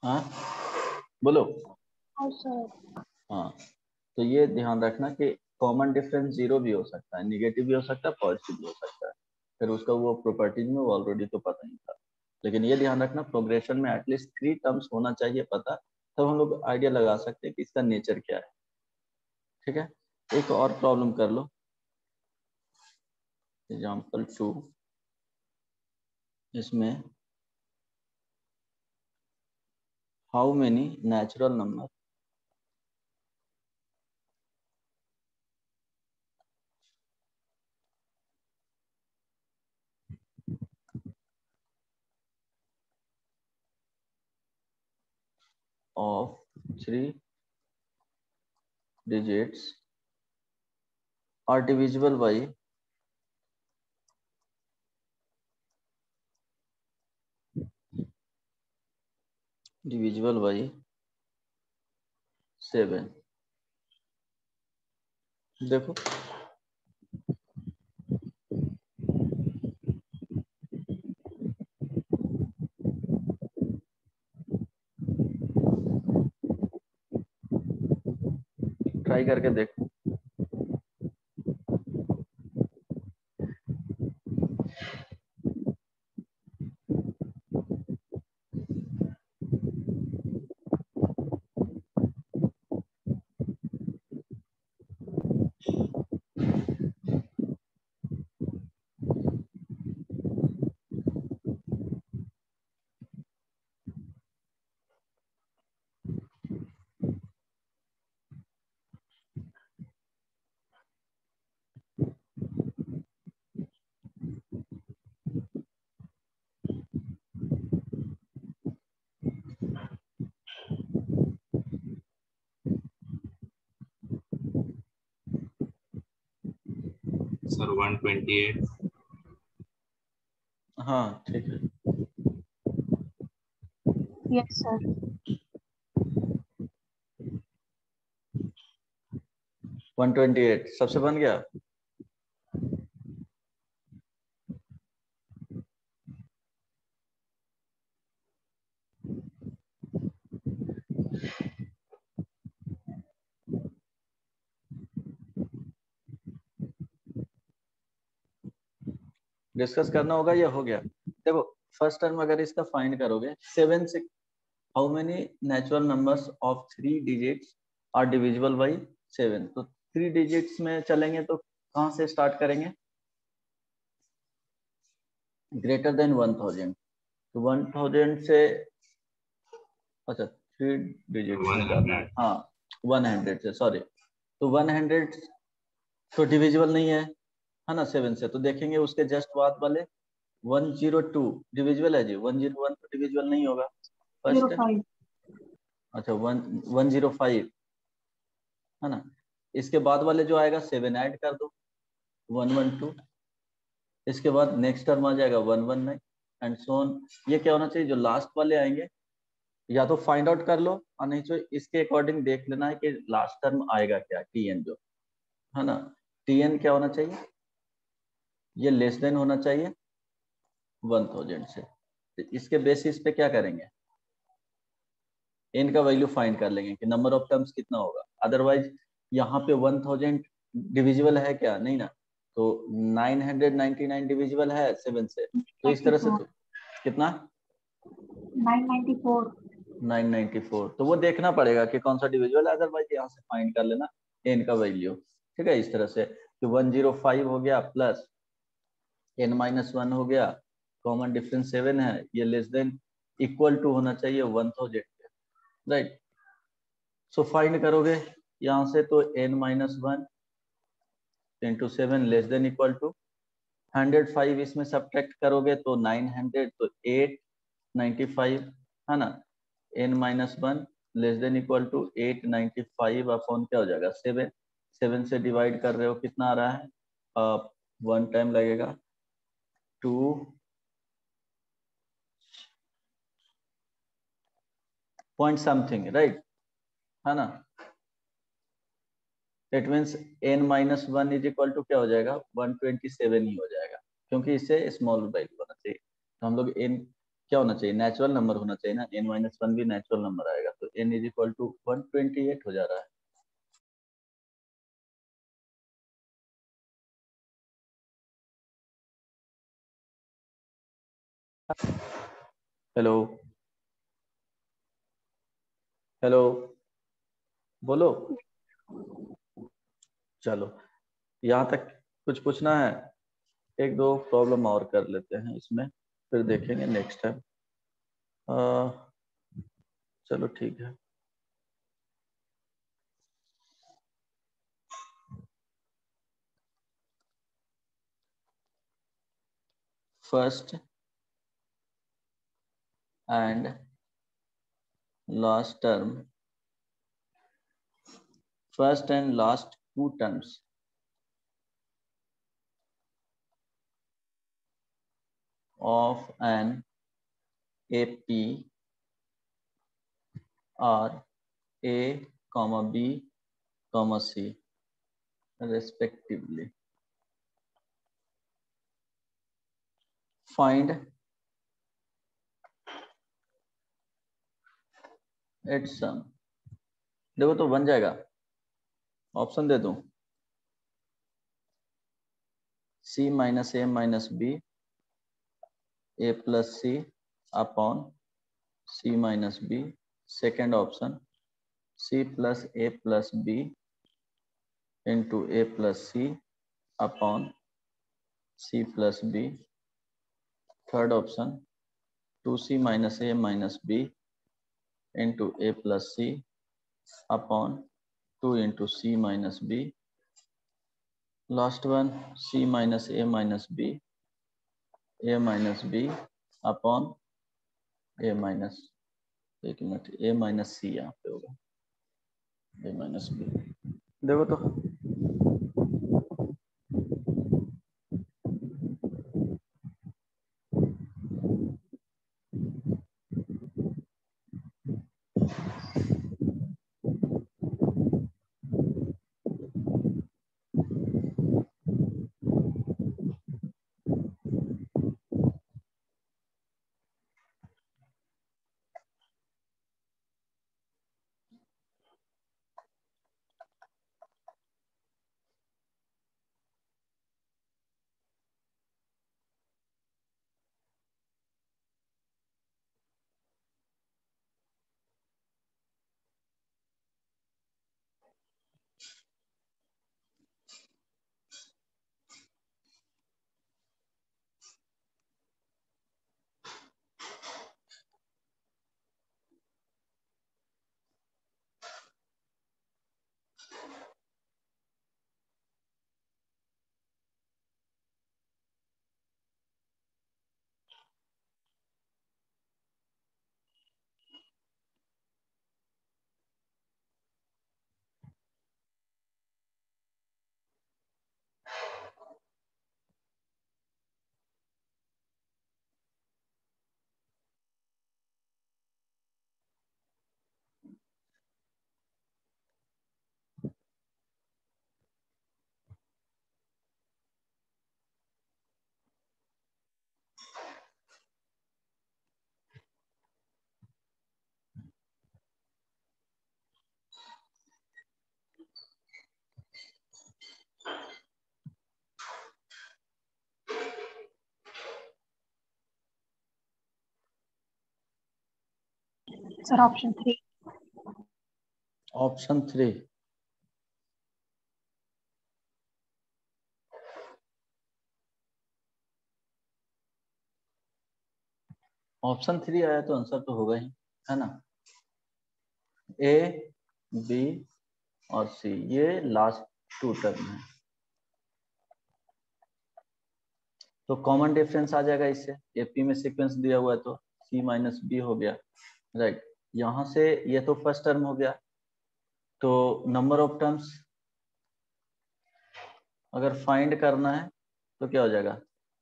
हाँ बोलो। हाँ सर। हाँ तो ये ध्यान रखना कि कॉमन डिफरेंस जीरो भी हो सकता है, निगेटिव भी हो सकता है, पॉजिटिव भी हो सकता है। फिर उसका वो प्रॉपर्टीज में वो ऑलरेडी तो पता ही था, लेकिन ये ध्यान रखना प्रोग्रेशन में एटलीस्ट 3 टर्म्स होना चाहिए पता, तब हम लोग आइडिया लगा सकते हैं कि इसका नेचर क्या है। ठीक है। एक और प्रॉब्लम कर लो, एग्जाम्पल 2। इसमें how many natural number of 3 digits are divisible by divisible by 7। देखो ट्राई करके देखो। सर 128। हाँ ठीक है। Yes sir. 128 सबसे बन गया। डिस्कस करना होगा या हो गया? देखो फर्स्ट टर्म अगर इसका फाइंड करोगे 7 से how many natural numbers of 3 digits are divisible by 7, तो 3 डिजिट्स में चलेंगे तो कहाँ से स्टार्ट करेंगे? ग्रेटर देन 1000, तो 1000 से अच्छा 3 डिजिट्स में जाना है, 100 हाँ 100 से, सॉरी, तो 100 तो डिविजिबल नहीं है ना 7 से, तो देखेंगे उसके जस्ट बाद वाले 102 डिविजिबल है जी, 101 तो डिविजिबल नहीं होगा फर्स्ट। 05। अच्छा 105 है ना, इसके बाद वाले जो आएगा 7 ऐड कर दो 112, इसके बाद नेक्स्ट टर्म आ जाएगा 119 एंड सो ऑन। ये क्या होना चाहिए, जो लास्ट वाले आएंगे या तो फाइंड आउट कर लो और नहीं तो इसके अकॉर्डिंग देख लेना है कि लास्ट टर्म आएगा क्या, टीएन जो है ना, टीएन क्या होना चाहिए, ये लेस देन होना चाहिए 1000 से। तो इसके बेसिस पे क्या करेंगे, एन का वैल्यू फाइंड कर लेंगे कि नंबर ऑफ टर्म्स कितना होगा, अदरवाइज यहाँ पे 1000 डिविजिबल है क्या, नहीं ना, तो 999 डिविजिबल है 7 से, तो इस तरह से तो कितना 994। 994, तो वो देखना पड़ेगा कि कौन सा डिविजिबल है, अदरवाइज यहाँ से फाइंड कर लेना एन का वैल्यू। ठीक है, इस तरह से कि 105 हो गया प्लस n-1 हो गया, कॉमन डिफरेंस 7 है, ये लेस देन इक्वल टू होना चाहिए 1000 के, राइट। सो फाइंड करोगे यहाँ से तो n-1 into 7 less than equal to 105, इसमें सब्ट्रैक्ट करोगे तो 900, तो 895 है ना, n-1 less than equal to 895 upon क्या हो जाएगा 7, 7 से डिवाइड कर रहे हो कितना आ रहा है, 1 टाइम लगेगा 2 पॉइंट समथिंग, राइट है ना, it means n-1 is equal to क्या हो जाएगा 127 ही हो जाएगा, क्योंकि इससे स्मॉल वैल्यू होना चाहिए, तो हम लोग n क्या होना चाहिए, नेचुरल नंबर होना चाहिए ना, n-1 भी नेचुरल नंबर आएगा, तो n इज इक्वल टू 128 हो जा रहा है। हेलो हेलो बोलो, चलो यहाँ तक कुछ पूछना है, एक दो प्रॉब्लम और कर लेते हैं इसमें, फिर देखेंगे नेक्स्ट टाइम। चलो ठीक है, first and last term, first and last two terms of an AP are A, B, C respectively. Find its sum। देखो तो बन जाएगा, ऑप्शन दे दूं, C minus A minus B, A plus C upon C minus B, second option C plus A plus B into A plus C upon C plus B, third option 2C minus A minus B into A plus C upon 2 into C minus B, last one C minus A minus B, A minus B upon A minus, एक minute, A minus C यहाँ पे होगा, A minus B, देखो तो sir option 3। Option 3। Option 3 आया तो answer तो होगा ही, है ना। ए, बी और सी, ये लास्ट 2 टर्म है, तो कॉमन डिफरेंस आ जाएगा इससे। एपी में सीक्वेंस दिया हुआ है तो सी माइनस बी हो गया, राइट। यहां से ये तो फर्स्ट टर्म हो गया, तो नंबर ऑफ टर्म्स अगर फाइंड करना है तो क्या हो जाएगा,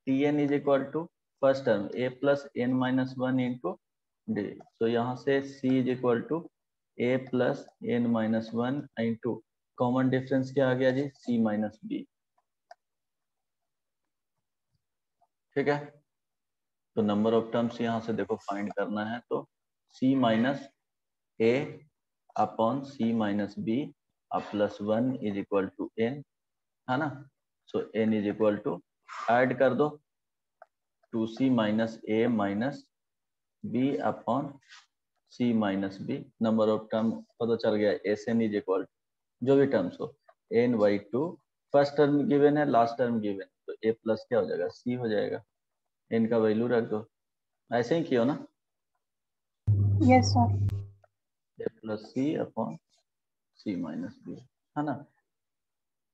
t n is equal to first term a plus N minus 1 into d. तो यहाँ से c is equal to A plus N minus 1 into common difference क्या आ गया जी, सी माइनस बी। ठीक है, तो नंबर ऑफ टर्म्स यहाँ से देखो फाइंड करना है, तो c minus a upon c minus b plus 1 is equal to n, है ना। So n is equal to, add कर दो 2c minus a minus b upon c minus b. Number of term पता चल गया, s N is equal to जो भी terms हो n by 2। First term given है, लास्ट टर्म गिवन, तो ए प्लस क्या हो जाएगा, सी हो जाएगा। एन का वैल्यू रख दो, ऐसे ही किया ना, यस सर। ए प्लस सी अपॉन सी माइनस बी, है ना।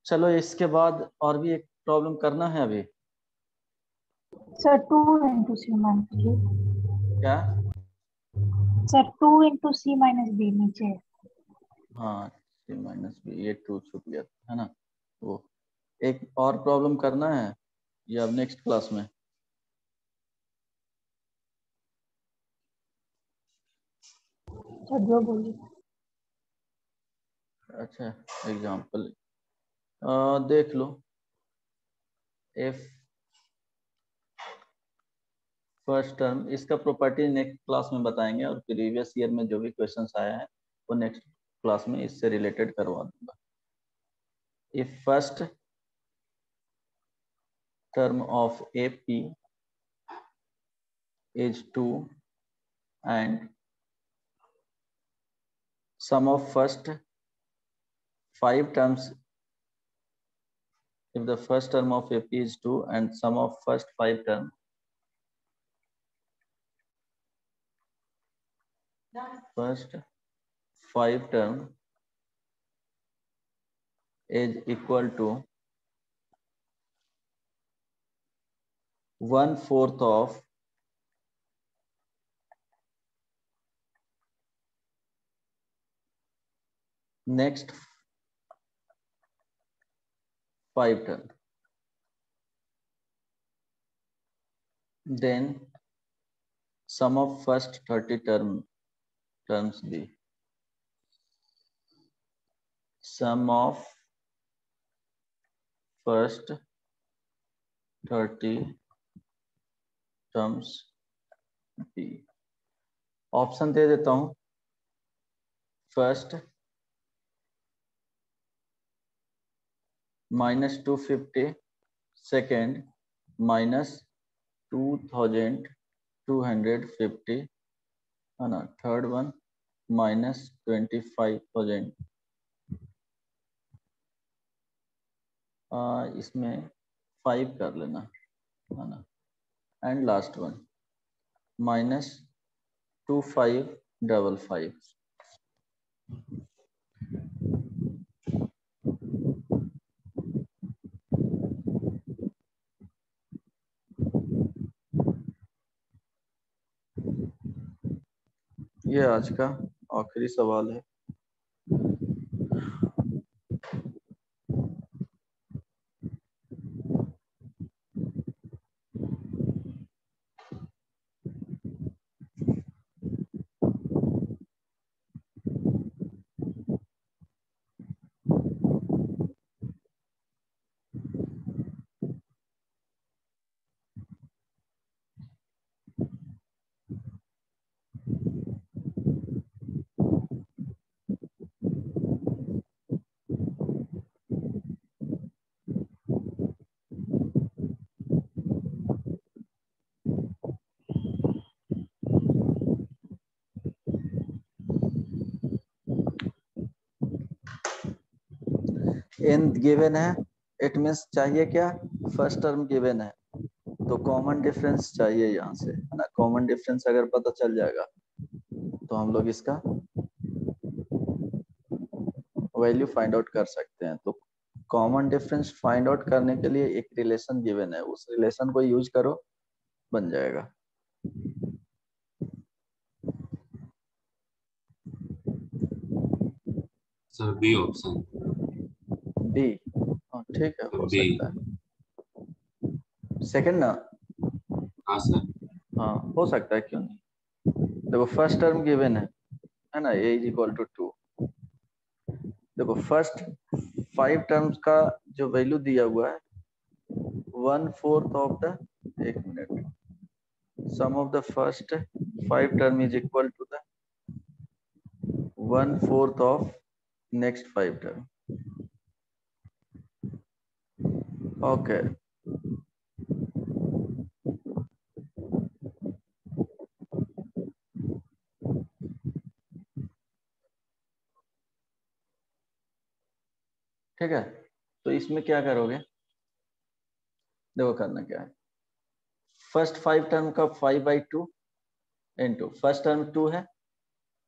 चलो इसके बाद और भी एक प्रॉब्लम करना है अभी। सर 2 इंटू सी माइनस बी। क्या, सर 2 इंटू सी माइनस बी नीचे। हाँ सी माइनस बी, ये 2 छुप गया था, है ना। वो एक और प्रॉब्लम करना है या अब नेक्स्ट क्लास में। सर जो बोलिए। अच्छा, एग्जाम्पल देख लो। इफ फर्स्ट टर्म, इसका प्रॉपर्टी नेक्स्ट क्लास में बताएंगे, और प्रीवियस ईयर में जो भी क्वेश्चंस आया है वो नेक्स्ट क्लास में इससे रिलेटेड करवा दूंगा। If first term of AP is 2 and sum of first 5 terms, if the first term of AP is 2 and sum of first 5 term is equal to 1/4 of next 5 term, then sum of first 30 terms be sum of first 30 terms be। Option दे देता हूं, first -250, second -2250, है ना। Third one -25,000। इसमें 5 कर लेना, है ना। And last one -2555। ये आज का आखिरी सवाल है। n गिवन है, इट मीन्स चाहिए क्या, फर्स्ट टर्म गिवन है, तो कॉमन डिफरेंस चाहिए यहाँ से, है ना। कॉमन डिफरेंस अगर पता चल जाएगा तो हम लोग इसका वैल्यू फाइंड आउट कर सकते हैं। तो कॉमन डिफरेंस फाइंड आउट करने के लिए एक रिलेशन गिवन है, उस रिलेशन को यूज करो, बन जाएगा। Sir B option. बी, ठीक है, हो बी। सकता है सेकंड ना। हाँ सर। हाँ हो सकता है, क्यों नहीं। देखो फर्स्ट टर्म गिवन है ना, a इज इक्वल टू 2। देखो फर्स्ट 5 टर्म्स का जो वैल्यू दिया हुआ है 1/4 ऑफ द, एक minute, sum of the first 5 term is equal to the 1/4 of next 5 term. Okay, ठीक है। तो इसमें क्या करोगे, देखो करना क्या है, फर्स्ट 5 टर्म का 5/2 इंटू फर्स्ट टर्म 2 है,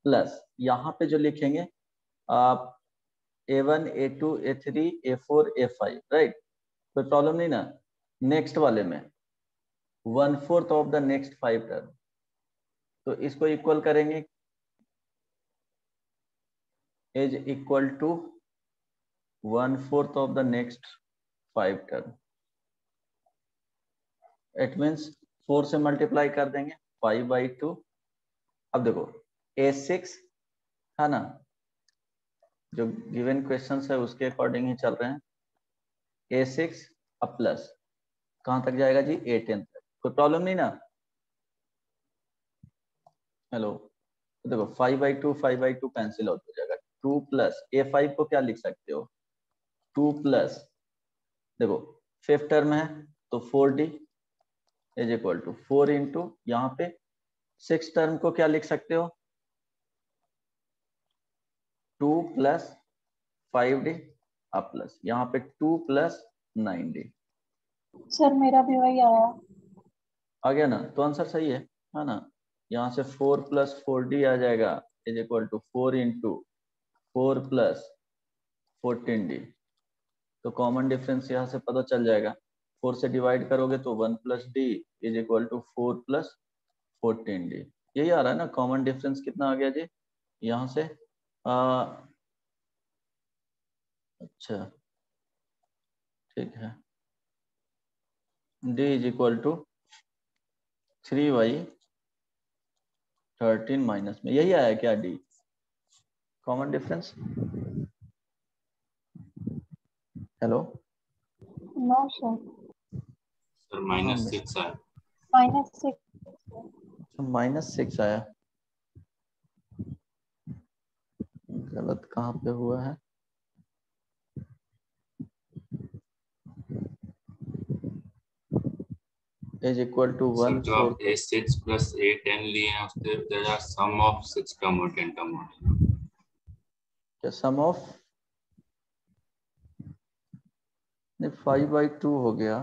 प्लस यहाँ पे जो लिखेंगे आप A1 A2 A3 A4 A5, right. कोई प्रॉब्लम नहीं ना। नेक्स्ट वाले में 1/4 ऑफ द नेक्स्ट 5 टर्म, तो इसको इक्वल करेंगे, is equal to 1/4 of the next 5 term. It means 4 से मल्टीप्लाई कर देंगे 5/2। अब देखो A6 है ना, जो गिवन क्वेश्चन है उसके अकॉर्डिंग ही चल रहे हैं। A6 अब प्लस कहां तक जाएगा जी, A10 तक, कोई प्रॉब्लम नहीं ना। हेलो, तो देखो 5/2 कैंसिल आउट हो जाएगा, 2 प्लस A5 को क्या लिख सकते हो, 2 प्लस, देखो फिफ्थ टर्म है तो 4D is equal to 4 into यहाँ पे सिक्स टर्म को क्या लिख सकते हो, 2 प्लस 5D अब प्लस यहाँ पे 2 प्लस 9D। सर मेरा भी वही आया। आ गया ना, तो आंसर सही है ना। यहाँ से 4 प्लस 4D आ जाएगा is equal to 4 into 4 plus 14D। तो कॉमन डिफरेंस यहाँ से पता चल जाएगा, 4 से डिवाइड करोगे तो 1 plus D is equal to 4 plus 14D। यही आ रहा है ना कॉमन डिफरेंस, कितना आ गया जी यहाँ से अच्छा ठीक है, D is equal to 3/13 minus में, यही आया क्या D common difference. Hello, no sir, sir -6 आया। -6। -6 आया, गलत कहाँ पे हुआ है। इज इक्वल टू सर जो आप 1/4। A6 प्लस A10 लिए हैं उससे there are sum of 6 term और 10 टर्म। क्या सम ऑफ, नहीं 5/2 हो गया,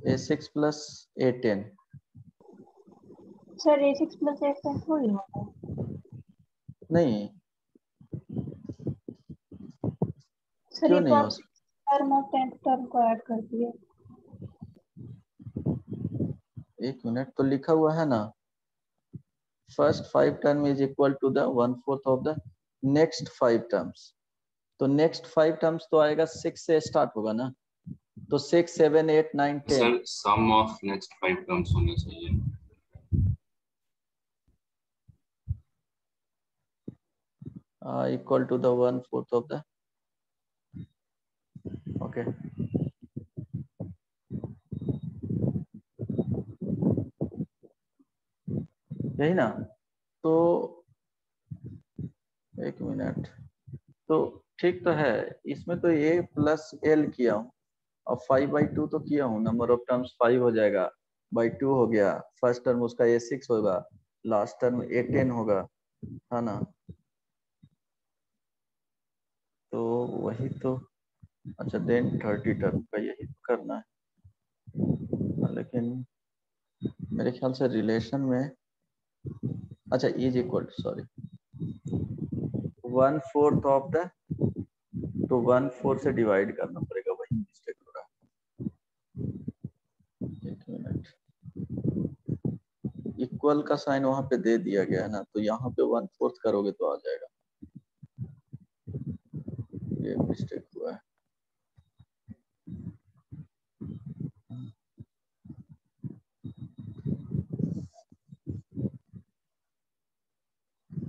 A6 plus A10, sir A6 plus A10 थोड़ी होता है। नहीं सर क्यों ये तो नहीं आप हो 6th टर्म और 10th टर्म को ऐड कर दिए। एक मिनट, तो लिखा हुआ है ना first 5 term is equal to the 1/4 of the next 5 terms, तो नेक्स्ट 5 टर्म्स तो आएगा 6 से स्टार्ट होगा ना, तो 6 7 8 9 10 sir sum of next 5 terms होने चाहिए। Equal to the 1/4 of the, okay यही ना। तो एक मिनट, तो ठीक तो है, इसमें तो A प्लस L किया हूँ और 5/2 तो किया हूँ, नंबर ऑफ टर्म्स 5 हो जाएगा, /2 हो गया, फर्स्ट टर्म उसका A6 होगा, लास्ट टर्म A10 होगा, है ना। तो वही तो अच्छा देन 30 टर्म का यही करना है, लेकिन मेरे ख्याल से रिलेशन में, अच्छा is equal to, sorry 1/4 of the, तो 1/4 से डिवाइड करना पड़ेगा, वही मिस्टेक हो रहा है। एक मिनट, इक्वल का साइन वहां पे दे दिया गया है ना, तो यहाँ पे 1/4 करोगे तो आ जाएगा, ये मिस्टेक हुआ है।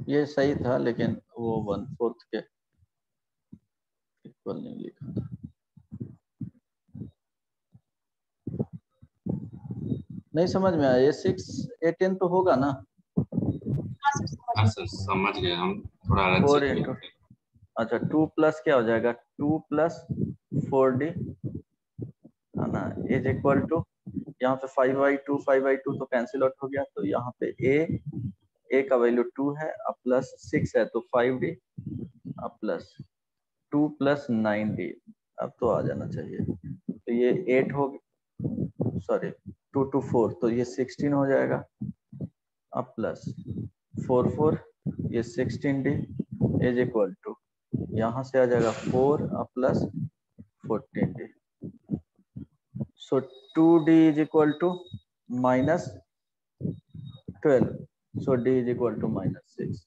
ये सही था लेकिन वो 1/4 के इक्वल नहीं लिखा था। नहीं समझ में आया, ये 6/18 तो होगा ना, हाँ सर समझ गए हम, थोड़ा अलग से 4 किए इंटू, थे। अच्छा 2 प्लस क्या हो जाएगा, 2 प्लस 4d है ना, इज इक्वल टू, यहाँ पे 5/2 5/2 तो कैंसिल आउट हो गया, तो यहाँ पे a का वैल्यू 2 है, अब प्लस 6 है तो 5d, अब प्लस 2 प्लस 9d, अब तो आ जाना चाहिए, तो ये 8 हो, सॉरी 2 to 4 तो ये 16 हो जाएगा, अब प्लस 4 ये 16d इज इक्वल टू, यहाँ से आ जाएगा 4 अब plus 14d, so 2d is equal to -12, so d is equal to -6।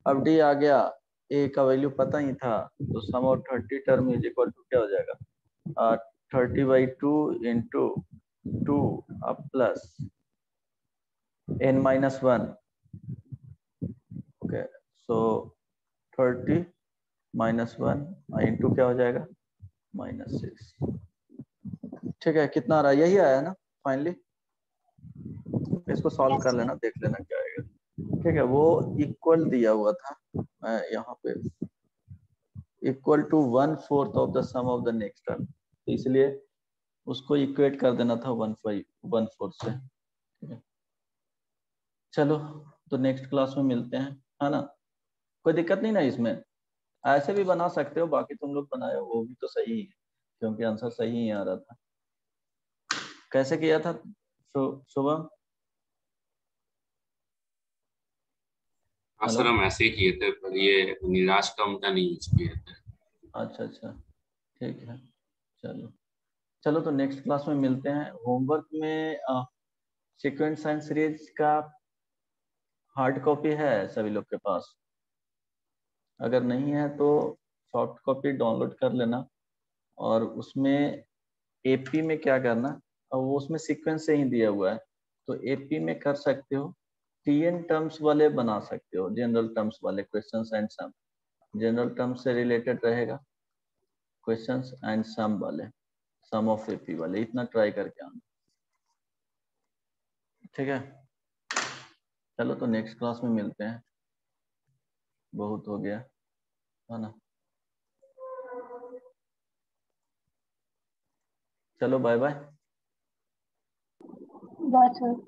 अब d आ गया, a का वैल्यू पता ही था, तो sum of 30 term is equal to क्या हो जाएगा, 30/2 इंटू 2 अब प्लस n-1, ओके, सो 30 -1 इंटू क्या हो जाएगा, -6। ठीक है, कितना आ रहा है, यही आया ना फाइनली, इसको सॉल्व कर लेना, देख लेना क्या आएगा। ठीक है, वो इक्वल दिया हुआ था, मैं यहाँ पे equal to 1/4 of the sum of the next term, तो इसलिए उसको इक्वेट कर देना था 1/4 से। ठीक है, चलो तो नेक्स्ट क्लास में मिलते हैं, है ना, कोई दिक्कत नहीं ना इसमें, ऐसे भी बना सकते हो, बाकी तुम लोग बनाए हो वो भी तो सही है, क्योंकि आंसर सही ही आ रहा था। कैसे किया था शुभम? हाँ हेलो, सर हम ऐसे ही किए थे, पर ये निराश टर्म का नहीं यूज किए थे। अच्छा अच्छा, ठीक है, चलो चलो तो नेक्स्ट क्लास में मिलते हैं। होमवर्क में सीक्वेंट साइंस सीरीज का हार्ड कॉपी है सभी लोग के पास? अगर नहीं है तो सॉफ्ट कॉपी डाउनलोड कर लेना, और उसमें एपी में क्या करना, और वो उसमें सीक्वेंस से ही दिया हुआ है, तो एपी में कर सकते हो, टीएन टर्म्स वाले बना सकते हो, जनरल टर्म्स वाले questions and sum, general terms से रिलेटेड रहेगा, क्वेश्चंस एंड सम वाले, सम ऑफ एपी वाले, इतना ट्राई करके आना। ठीक है, चलो तो नेक्स्ट क्लास में मिलते हैं, बहुत हो गया है ना, चलो बाय बाय। Bye sir.